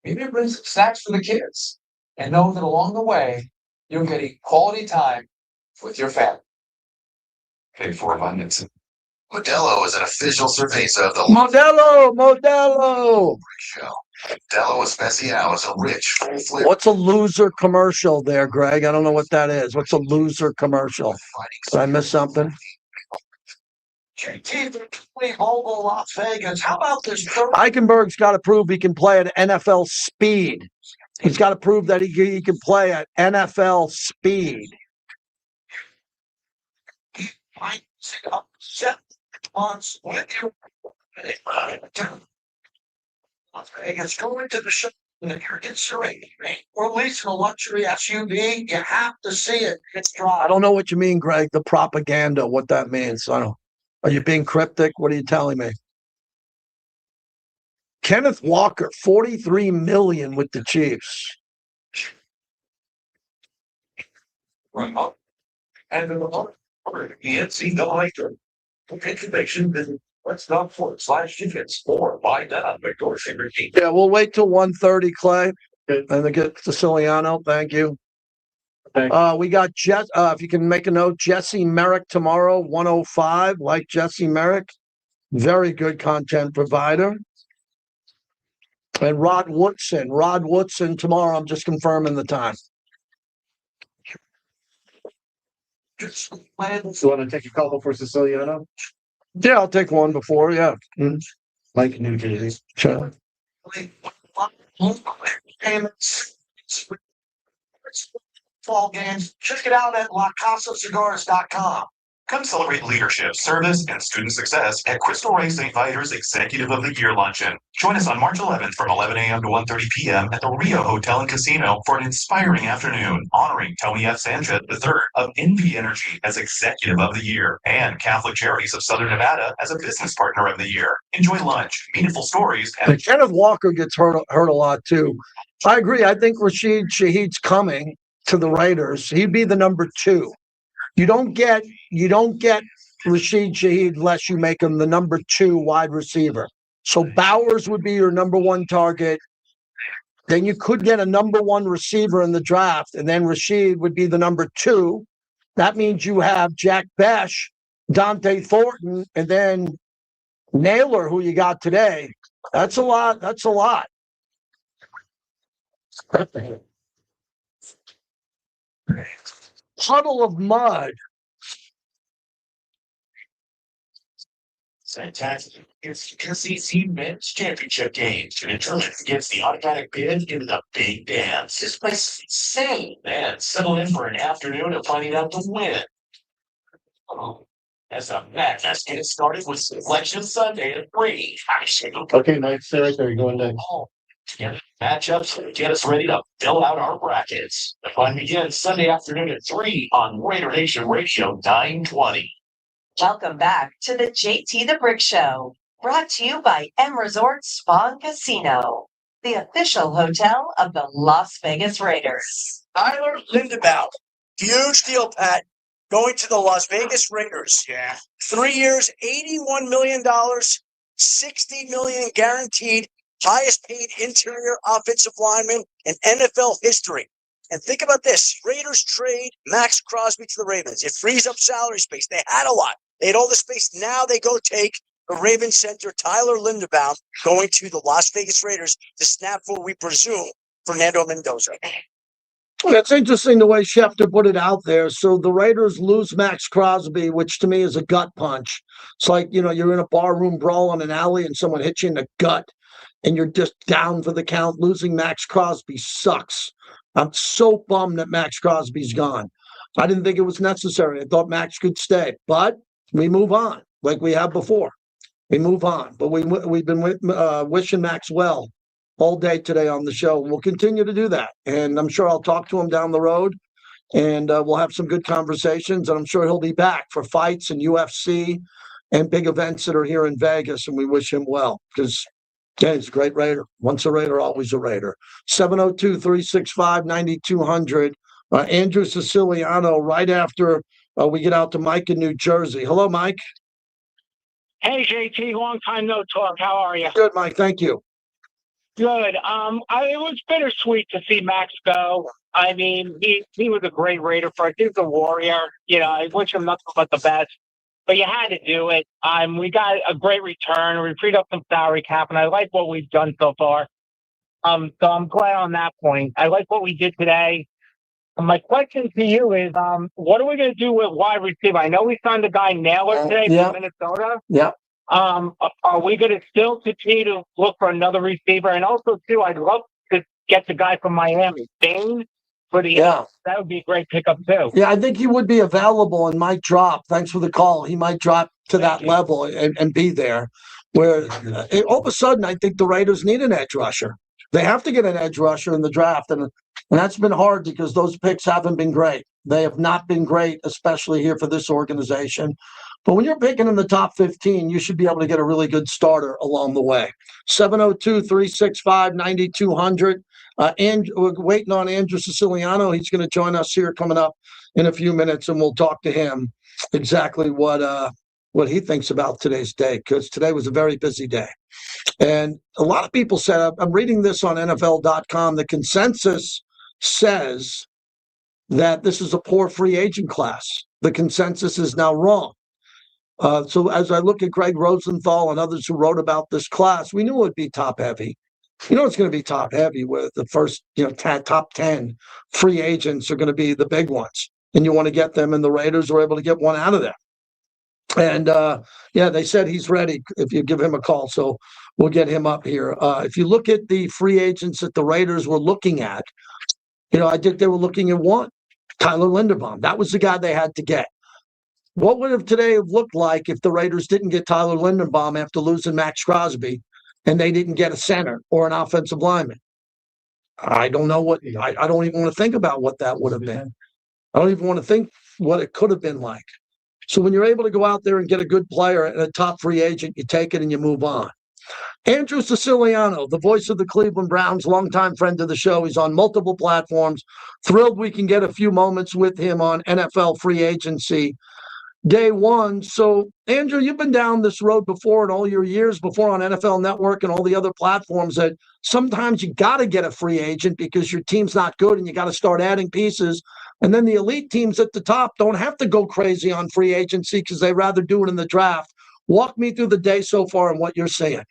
S16: maybe bring some snacks for the kids and know that along the way, you're getting quality time with your family.
S17: Pay for abundance. Modelo is an official cerveza of the
S2: Modelo.
S17: show. Modelo Especial is a rich, full flavor.
S2: What's a loser commercial there, Greg? I don't know what that is. What's a loser commercial? Did I miss something?
S7: Mobile Las Vegas. How about this?
S2: Eichenberg's got to prove he can play at NFL speed. He's got to prove that he can play at NFL speed.
S7: Months with you. Las Vegas, go into the show. And you're considering releasing a luxury SUV. You have to see it. It's dry.
S2: I don't know what you mean, Greg. The propaganda, what that means. I don't. Are you being cryptic? What are you telling me? Kenneth Walker, $43 million with the Chiefs.
S7: And then the NCAA information, then let's go for /tickets or buy that on Victoria's Secret.
S2: Yeah, we'll wait till 1:30, Clay. And then get Siciliano. Thank you. We got if you can make a note, Jesse Merrick tomorrow, 105. Like Jesse Merrick. Very good content provider. And Rod Woodson tomorrow. I'm just confirming the time.
S3: You want to take a couple for Siciliano?
S2: Yeah, I'll take one before. Yeah.
S3: Like New Jersey.
S2: Sure.
S7: Fall games. Check it out at lacasacigars.com.
S17: Come celebrate leadership, service, and student success at Crystal Ray St. Viator's Executive of the Year Luncheon. Join us on March 11th from 11 a.m. to 1:30 p.m. at the Rio Hotel and Casino for an inspiring afternoon honoring Tony F. Sanchez III of NV Energy as Executive of the Year and Catholic Charities of Southern Nevada as a Business Partner of the Year. Enjoy lunch, meaningful stories, and
S2: Kenneth Walker gets hurt a lot too. I agree. I think Rashid Shaheed's coming to the Raiders. He'd be the number 2. You don't get Rashid Shaheed unless you make him the number 2 wide receiver. So Bowers would be your number 1 target. Then you could get a number 1 receiver in the draft, and then Rashid would be the number 2. That means you have Jack Besh, Dante Thornton, and then Naylor, who you got today. That's a lot. Puddle of mud.
S7: Fantastic. It's SEC Men's Championship games to determine who gets the automatic bid into the big dance. This place is insane, man. Settle in for an afternoon of finding out the win. As a madness gets started with Selection Sunday at 3.
S3: Okay, Mike, stay right there. You're going down.
S7: Matchups get us ready to fill out our brackets. The fun begins Sunday afternoon at 3 on Raider Nation Radio 920.
S9: Welcome back to the JT the Brick Show, brought to you by M Resort Spa and Casino, the official hotel of the Las Vegas Raiders.
S14: Tyler Linderbaum. Huge deal, Pat. Going to the Las Vegas Raiders.
S7: Yeah.
S14: 3 years, $81 million, $60 million guaranteed, highest paid interior offensive lineman in NFL history. And think about this. Raiders trade Maxx Crosby to the Ravens. It frees up salary space. They had a lot. They had all the space. Now they go take the Ravens center, Tyler Linderbaum, going to the Las Vegas Raiders to snap for, we presume, Fernando Mendoza.
S2: It's interesting the way Schefter put it out there. So the Raiders lose Maxx Crosby, which to me is a gut punch. It's like, you're in a barroom brawl in an alley and someone hits you in the gut and you're just down for the count. Losing Maxx Crosby sucks. I'm so bummed that Maxx Crosby's gone. I didn't think it was necessary. I thought Max could stay, but we move on like we have before. We move on, but we've been wishing Max well all day today on the show. We'll continue to do that, and I'm sure I'll talk to him down the road, and we'll have some good conversations, and I'm sure he'll be back for fights and UFC and big events that are here in Vegas, and we wish him well because he's a great Raider. Once a Raider, always a Raider. 702-365-9200. Andrew Siciliano right after we get out to Mike in New Jersey. Hello, Mike.
S18: Hey, JT, long time no talk. How are you?
S2: Good, Mike. Thank you.
S18: Good. It was bittersweet to see Max go. I mean, he was a great Raider for us. He's a warrior. You know, I wish him nothing but the best. But you had to do it. We got a great return. We freed up some salary cap, and I like what we've done so far. So I'm glad on that point. I like what we did today. My question to you is, what are we going to do with wide receiver? I know we signed a guy Naylor today
S2: Yeah.
S18: from Minnesota.
S2: Yeah.
S18: Are we going to still continue to look for another receiver? And also, too, I'd love to get the guy from Miami, Dane, for the that would be a great pickup too.
S2: Yeah, I think he would be available and might drop. Thanks for the call. He might drop to that level and be there. Where all of a sudden, I think the Raiders need an edge rusher. They have to get an edge rusher in the draft, and that's been hard because those picks haven't been great. They have not been great, especially here for this organization. But when you're picking in the top 15, you should be able to get a really good starter along the way. 702-365-9200. And we're waiting on Andrew Siciliano. He's going to join us here coming up in a few minutes, and we'll talk to him exactly what he thinks about today's day, because today was a very busy day. And a lot of people said, I'm reading this on NFL.com, the consensus says that this is a poor free agent class. The consensus is now wrong. So as I look at Greg Rosenthal and others who wrote about this class, we knew it would be top heavy. You know it's going to be top heavy with the first, top 10 free agents are going to be the big ones. And you want to get them, and the Raiders were able to get one out of them. And, they said he's ready if you give him a call. So we'll get him up here. If you look at the free agents that the Raiders were looking at, I think they were looking at one, Tyler Linderbaum. That was the guy they had to get. What would have today have looked like if the Raiders didn't get Tyler Linderbaum after losing Maxx Crosby and they didn't get a center or an offensive lineman? I don't know I don't even want to think about what that would have been. I don't even want to think what it could have been like. So when you're able to go out there and get a good player and a top free agent, you take it and you move on. Andrew Siciliano, the voice of the Cleveland Browns, longtime friend of the show. He's on multiple platforms. Thrilled we can get a few moments with him on NFL free agency day one. So, Andrew, you've been down this road before in all your years before on NFL Network and all the other platforms that sometimes you got to get a free agent because your team's not good and you got to start adding pieces. And then the elite teams at the top don't have to go crazy on free agency because they rather do it in the draft. Walk me through the day so far and what you're seeing.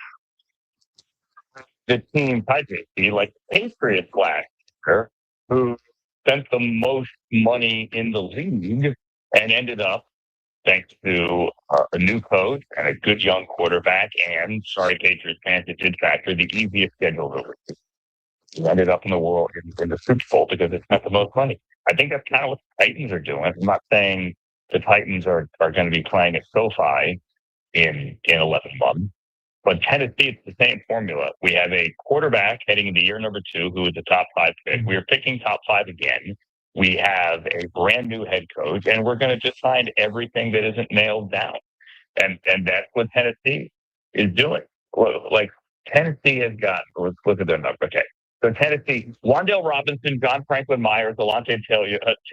S10: The team type like the Patriots last year, who spent the most money in the league and ended up, thanks to a new coach and a good young quarterback, and sorry, Patriots fans, it did factor the easiest schedule of the league. He ended up in the world in the Super Bowl because it spent the most money. I think that's kind of what the Titans are doing. I'm not saying the Titans are going to be playing at SoFi in 11 months, but Tennessee, it's the same formula. We have a quarterback heading into year number 2 who is a top 5 pick. We are picking top 5 again. We have a brand new head coach, and we're going to just find everything that isn't nailed down. And that's what Tennessee is doing. Like, Tennessee has got, let's look at their numbers. Okay. So Tennessee, Wan'Dale Robinson, John Franklin Myers, Alontae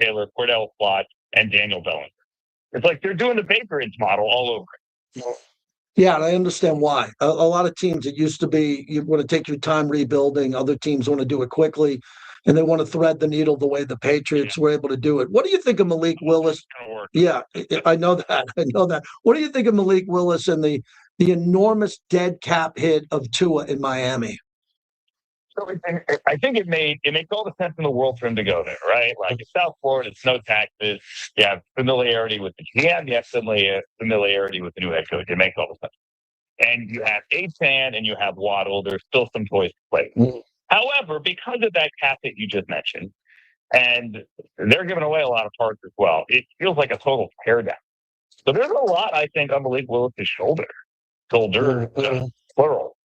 S10: Taylor, Cordell Flott, and Daniel Bellinger. It's like they're doing the Patriots model all over it.
S2: Yeah, and I understand why. A lot of teams, it used to be you want to take your time rebuilding. Other teams want to do it quickly, and they want to thread the needle the way the Patriots were able to do it. What do you think of Malik Willis? Yeah, I know that. I know that. What do you think of Malik Willis and the enormous dead cap hit of Tua in Miami?
S10: So I think it makes all the sense in the world for him to go there, right? Like, it's South Florida, it's no taxes. You have familiarity with the GM, you have familiarity with the new head coach. It makes all the sense. And you have Achane and you have Waddle. There's still some toys to play. However, because of that cap that you just mentioned, and they're giving away a lot of parts as well, it feels like a total tear down. So there's a lot, I think, on Malik Willis' shoulders, plural.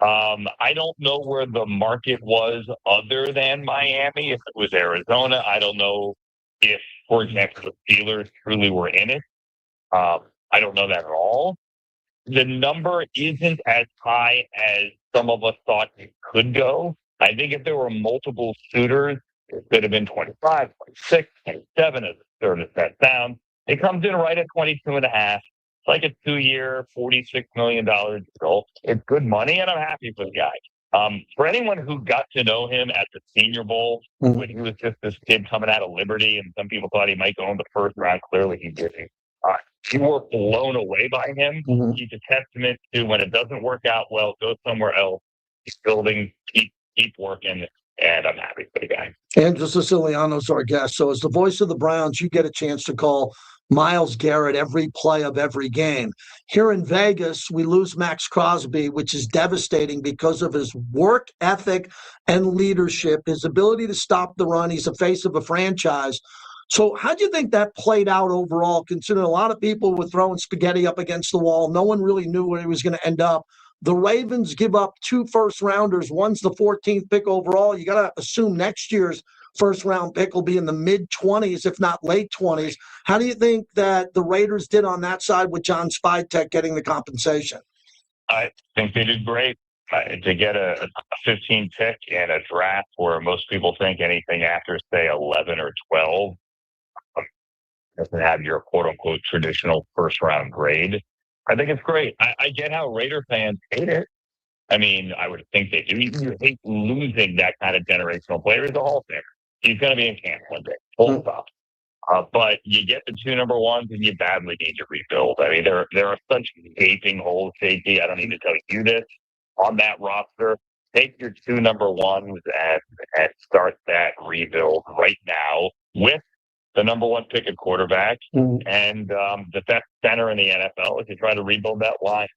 S10: I don't know where the market was other than Miami. If it was Arizona, I don't know if, for example, the Steelers truly were in it. I don't know that at all. The number isn't as high as some of us thought it could go. I think if there were multiple suitors, it could have been 25, 26, 27 as absurd as that sounds. It comes in right at 22.5. like a 2-year, $46 million deal. It's good money, and I'm happy for the guy. For anyone who got to know him at the Senior Bowl, when he was just this kid coming out of Liberty, and some people thought he might go in the first round, clearly he didn't. You were blown away by him. He's a testament to when it doesn't work out well, go somewhere else. Keep building, keep working, and I'm happy for the guy.
S2: Andrew Siciliano is our guest. So as the voice of the Browns, you get a chance to call Myles Garrett every play of every game. Here in Vegas, we lose Maxx Crosby, which is devastating because of his work ethic and leadership, his ability to stop the run. He's the face of a franchise. So how do you think that played out overall, considering a lot of people were throwing spaghetti up against the wall? No one really knew where he was going to end up. The Ravens give up 2 first-rounders. One's the 14th pick overall. You got to assume next year's first-round pick will be in the mid-20s, if not late 20s. How do you think that the Raiders did on that side with John Spytek getting the compensation?
S10: I think they did great. To get a 15 pick in a draft where most people think anything after, say, 11 or 12 doesn't have your quote-unquote traditional first-round grade. I think it's great. I get how Raider fans hate it. I mean, I would think they do. You hate losing that kind of generational player. He's a Hall of Famer. He's going to be in camp one day. Full stop. But you get the 2 number ones, and you badly need to rebuild. I mean, there are such gaping holes, JT. I don't need to tell you this. On that roster, take your 2 number ones and start that rebuild right now with the number 1 pick at quarterback and the best center in the NFL as you try to rebuild that line.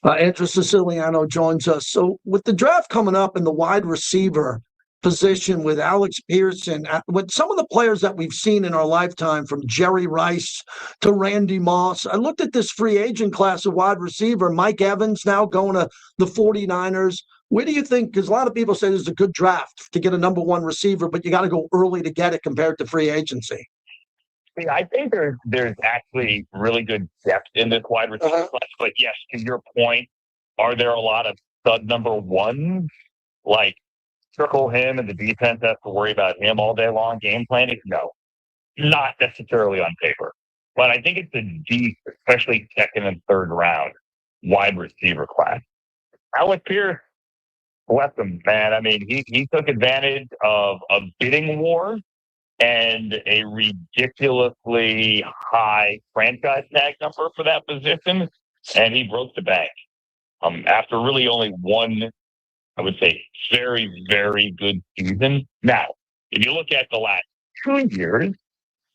S2: Andrew Siciliano joins us. So with the draft coming up in the wide receiver position with Alex Pearson, with some of the players that we've seen in our lifetime, from Jerry Rice to Randy Moss, I looked at this free agent class of wide receiver. Mike Evans now going to the 49ers. Where do you think, because a lot of people say this is a good draft to get a number 1 receiver, but you got to go early to get it compared to free agency?
S10: See, I think there's actually really good depth in this wide receiver class. But yes, to your point, are there a lot of stud number 1s? Like, circle him and the defense has to worry about him all day long game planning? No, not necessarily on paper. But I think it's a deep, especially second and third round wide receiver class. Alex Pierce, bless him, man. I mean, he took advantage of a bidding war and a ridiculously high franchise tag number for that position, and he broke the bank. After really only one, I would say, very, very good season. Now, if you look at the last 2 years,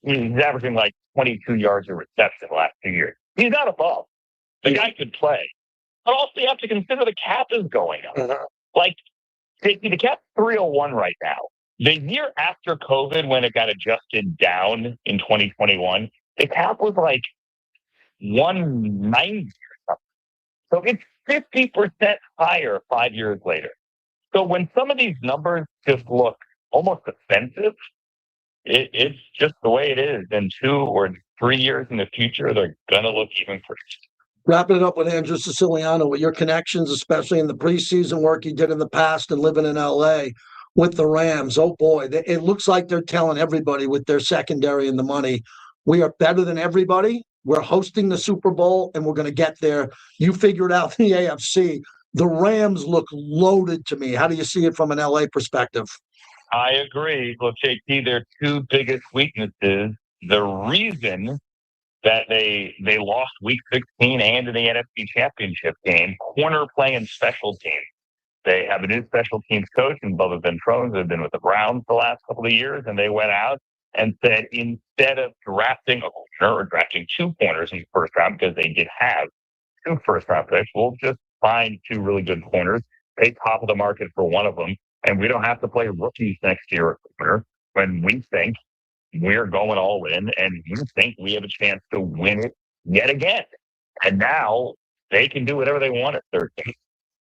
S10: he's averaging like 22 yards of reception the last 2 years. He's not above. The guy could play. But also you have to consider the cap is going up. Like, the cap's 301 right now. The year after COVID, when it got adjusted down in 2021, the cap was like 190 or something. So it's 50% higher 5 years later. So when some of these numbers just look almost offensive, it's just the way it is. In 2 or 3 years in the future, they're going to look even worse.
S2: Wrapping it up with Andrew Siciliano, with your connections, especially in the preseason work you did in the past and living in L.A. with the Rams. Oh, boy, it looks like they're telling everybody with their secondary and the money, we are better than everybody. We're hosting the Super Bowl, and we're going to get there. You figured out the AFC. The Rams look loaded to me. How do you see it from an L.A. perspective?
S10: I agree. Well, JT, their 2 biggest weaknesses, the reason that they lost Week 16 and in the NFC Championship game, corner play and special teams. They have a new special teams coach in Bubba Ventrone, who's been with the Browns the last couple of years, and they went out and said, instead of drafting a corner or drafting 2 corners in the first round, because they did have 2 first-round picks, we'll just find 2 really good corners, pay top of the market for one of them, and we don't have to play rookies next year at corner when we think we're going all in and we think we have a chance to win it yet again. And now they can do whatever they want at 13.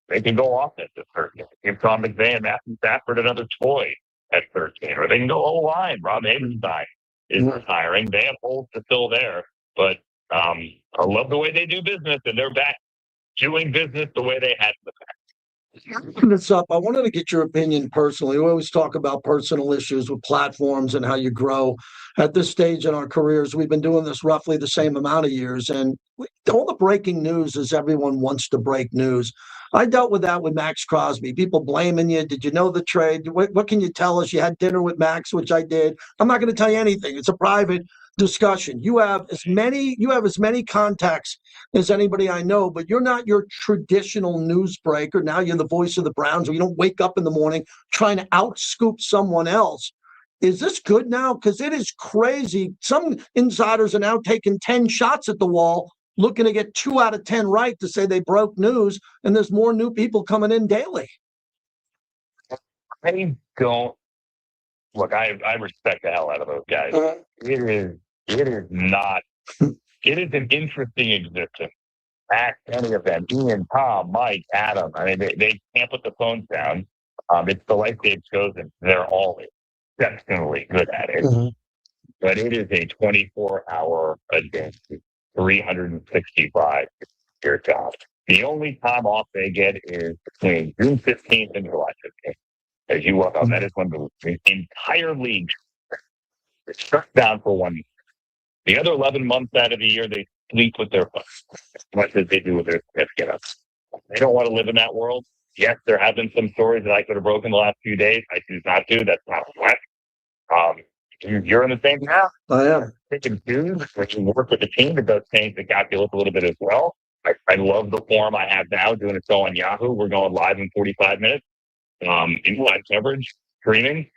S10: They can go offense at 13. Give Tom McVay and Matthew Stafford another toy at 13. Or they can go O-line. Rob Havenstein is retiring. They have holes to fill there. But I love the way they do business, and they're back doing business the way they had in the past.
S2: This up. I wanted to get your opinion personally. We always talk about personal issues with platforms and how you grow. At this stage in our careers, we've been doing this roughly the same amount of years, and all the breaking news is everyone wants to break news. I dealt with that with Maxx Crosby. People blaming you. Did you know the trade? What can you tell us? You had dinner with Max, which I did. I'm not going to tell you anything. It's a private discussion. You have as many contacts as anybody I know, but you're not your traditional news breaker. Now you're the voice of the Browns, or you don't wake up in the morning trying to outscoop someone else. Is this good now? Because it is crazy. Some insiders are now taking 10 shots at the wall, looking to get 2 out of 10 right to say they broke news, and there's more new people coming in daily.
S10: I don't look. I respect the hell out of those guys. It is not. It is an interesting existence. Ask any of them, Ian, Tom, Mike, Adam. I mean, they can't put the phones down. It's the life they've chosen. They're all exceptionally good at it. But it is a 24-hour a day, 365 year job. The only time off they get is between June 15th and July 15th. As you walk out, that is when the entire league is shut down for 1 year. The other 11 months out of the year, they sleep with their phone, as much as they do with their certificate. They don't want to live in that world. Yes, there have been some stories that I could have broken the last few days. I choose not to. That's not what. You're in the same path.
S2: I am.
S10: Pick and choose. When you work with a team, it does change the calculus a little bit as well. I love the form I have now, doing a show on Yahoo. We're going live in 45 minutes. In live coverage, streaming.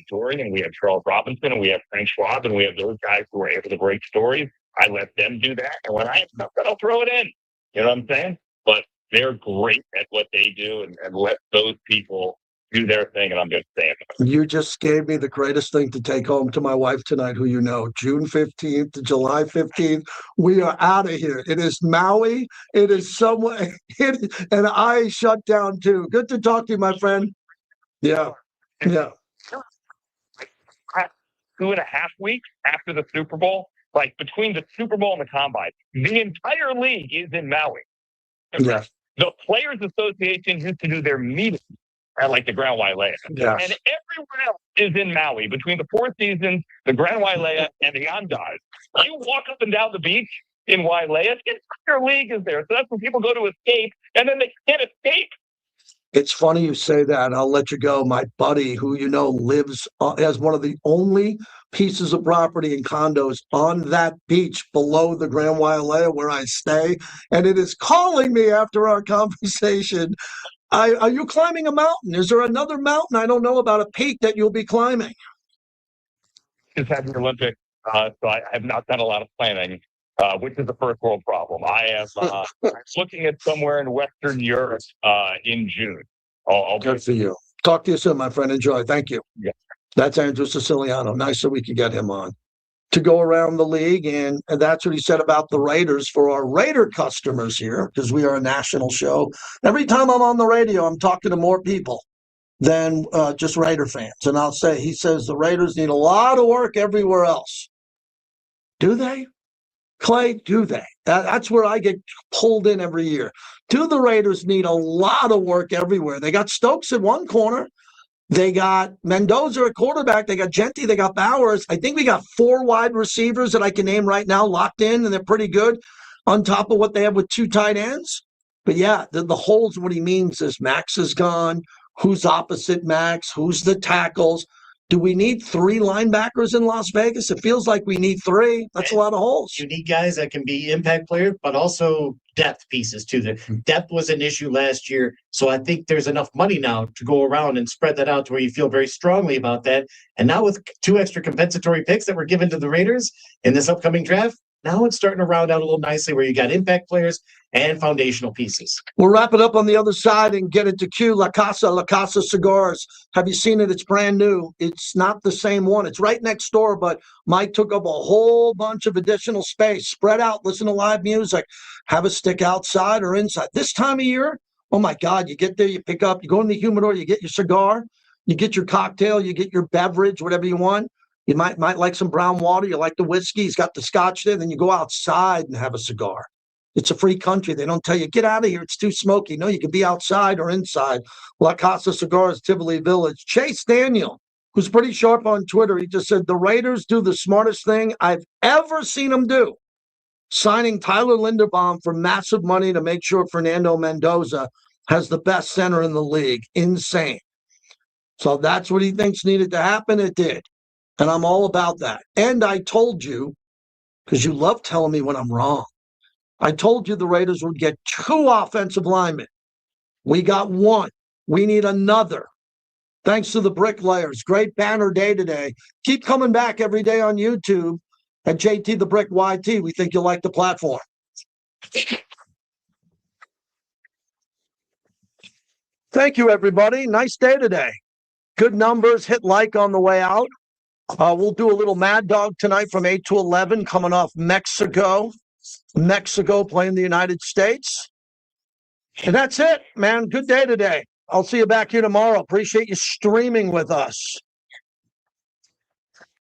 S10: Story, and we have Charles Robinson, and we have Frank Schwab, and we have those guys who are able to break stories. I let them do that, and when I have something, I'll throw it in. You know what I'm saying? But they're great at what they do, and let those people do their thing, and I'm just saying.
S2: You just gave me the greatest thing to take home to my wife tonight, who you know, June 15th to July 15th. We are out of here. It is Maui. It is somewhere. And I shut down too. Good to talk to you, my friend. Yeah. Yeah.
S10: 2.5 weeks after the Super Bowl, like between the Super Bowl and the Combine, the entire league is in Maui.
S2: Yeah.
S10: The Players Association used to do their meetings at like the Grand Wailea.
S2: Yes.
S10: And everyone else is in Maui between the Four Seasons, the Grand Wailea, and the Andaz. You walk up and down the beach in Wailea, the entire league is there. So that's when people go to escape, and then they can't escape.
S2: It's funny you say that. I'll let you go. My buddy, who you know lives as one of the only pieces of property and condos on that beach below the Grand Wailea where I stay, and it is calling me after our conversation. Are you climbing a mountain? Is there another mountain I don't know about, a peak that you'll be climbing?
S10: Just had the Olympics, so I have not done a lot of planning. Which is a first world problem. I am looking at somewhere in Western Europe in June.
S2: Good for you. Talk to you soon, my friend. Enjoy. Thank you.
S10: Yeah.
S2: That's Andrew Siciliano. Nice that we could get him on to go around the league. And that's what he said about the Raiders for our Raider customers here, because we are a national show. Every time I'm on the radio, I'm talking to more people than just Raider fans. And he says the Raiders need a lot of work everywhere else. Do they? Clay, do they? That's where I get pulled in every year. Do the Raiders need a lot of work everywhere? They got Stokes in one corner. They got Mendoza at quarterback. They got Genti. They got Bowers. I think we got 4 wide receivers that I can name right now locked in, and they're pretty good on top of what they have with 2 tight ends. But yeah, the holes, what he means is Max is gone. Who's opposite Max? Who's the tackles? Do we need 3 linebackers in Las Vegas? It feels like we need 3. That's a lot of holes.
S3: You need guys that can be impact players, but also depth pieces too. The depth was an issue last year, so I think there's enough money now to go around and spread that out to where you feel very strongly about that. And now with 2 extra compensatory picks that were given to the Raiders in this upcoming draft, now it's starting to round out a little nicely where you got impact players and foundational pieces.
S2: We'll wrap it up on the other side and get it to Q. La Casa Cigars. Have you seen it? It's brand new. It's not the same one. It's right next door, but Mike took up a whole bunch of additional space. Spread out, listen to live music, have a stick outside or inside. This time of year, oh my God, you get there, you pick up, you go in the humidor, you get your cigar, you get your cocktail, you get your beverage, whatever you want. You might like some brown water. You like the whiskey. He's got the scotch there. Then you go outside and have a cigar. It's a free country. They don't tell you, get out of here. It's too smoky. No, you can be outside or inside. La Casa Cigars, Tivoli Village. Chase Daniel, who's pretty sharp on Twitter, he just said, the Raiders do the smartest thing I've ever seen them do. Signing Tyler Linderbaum for massive money to make sure Fernando Mendoza has the best center in the league. Insane. So that's what he thinks needed to happen. It did. And I'm all about that. And I told you, because you love telling me when I'm wrong, I told you the Raiders would get 2 offensive linemen. We got 1. We need another. Thanks to the bricklayers. Great banner day today. Keep coming back every day on YouTube at JT the Brick YT. We think you'll like the platform. Thank you, everybody. Nice day today. Good numbers. Hit like on the way out. We'll do a little Mad Dog tonight from 8 to 11 coming off Mexico. Mexico playing the United States. And that's it, man. Good day today. I'll see you back here tomorrow. Appreciate you streaming with us.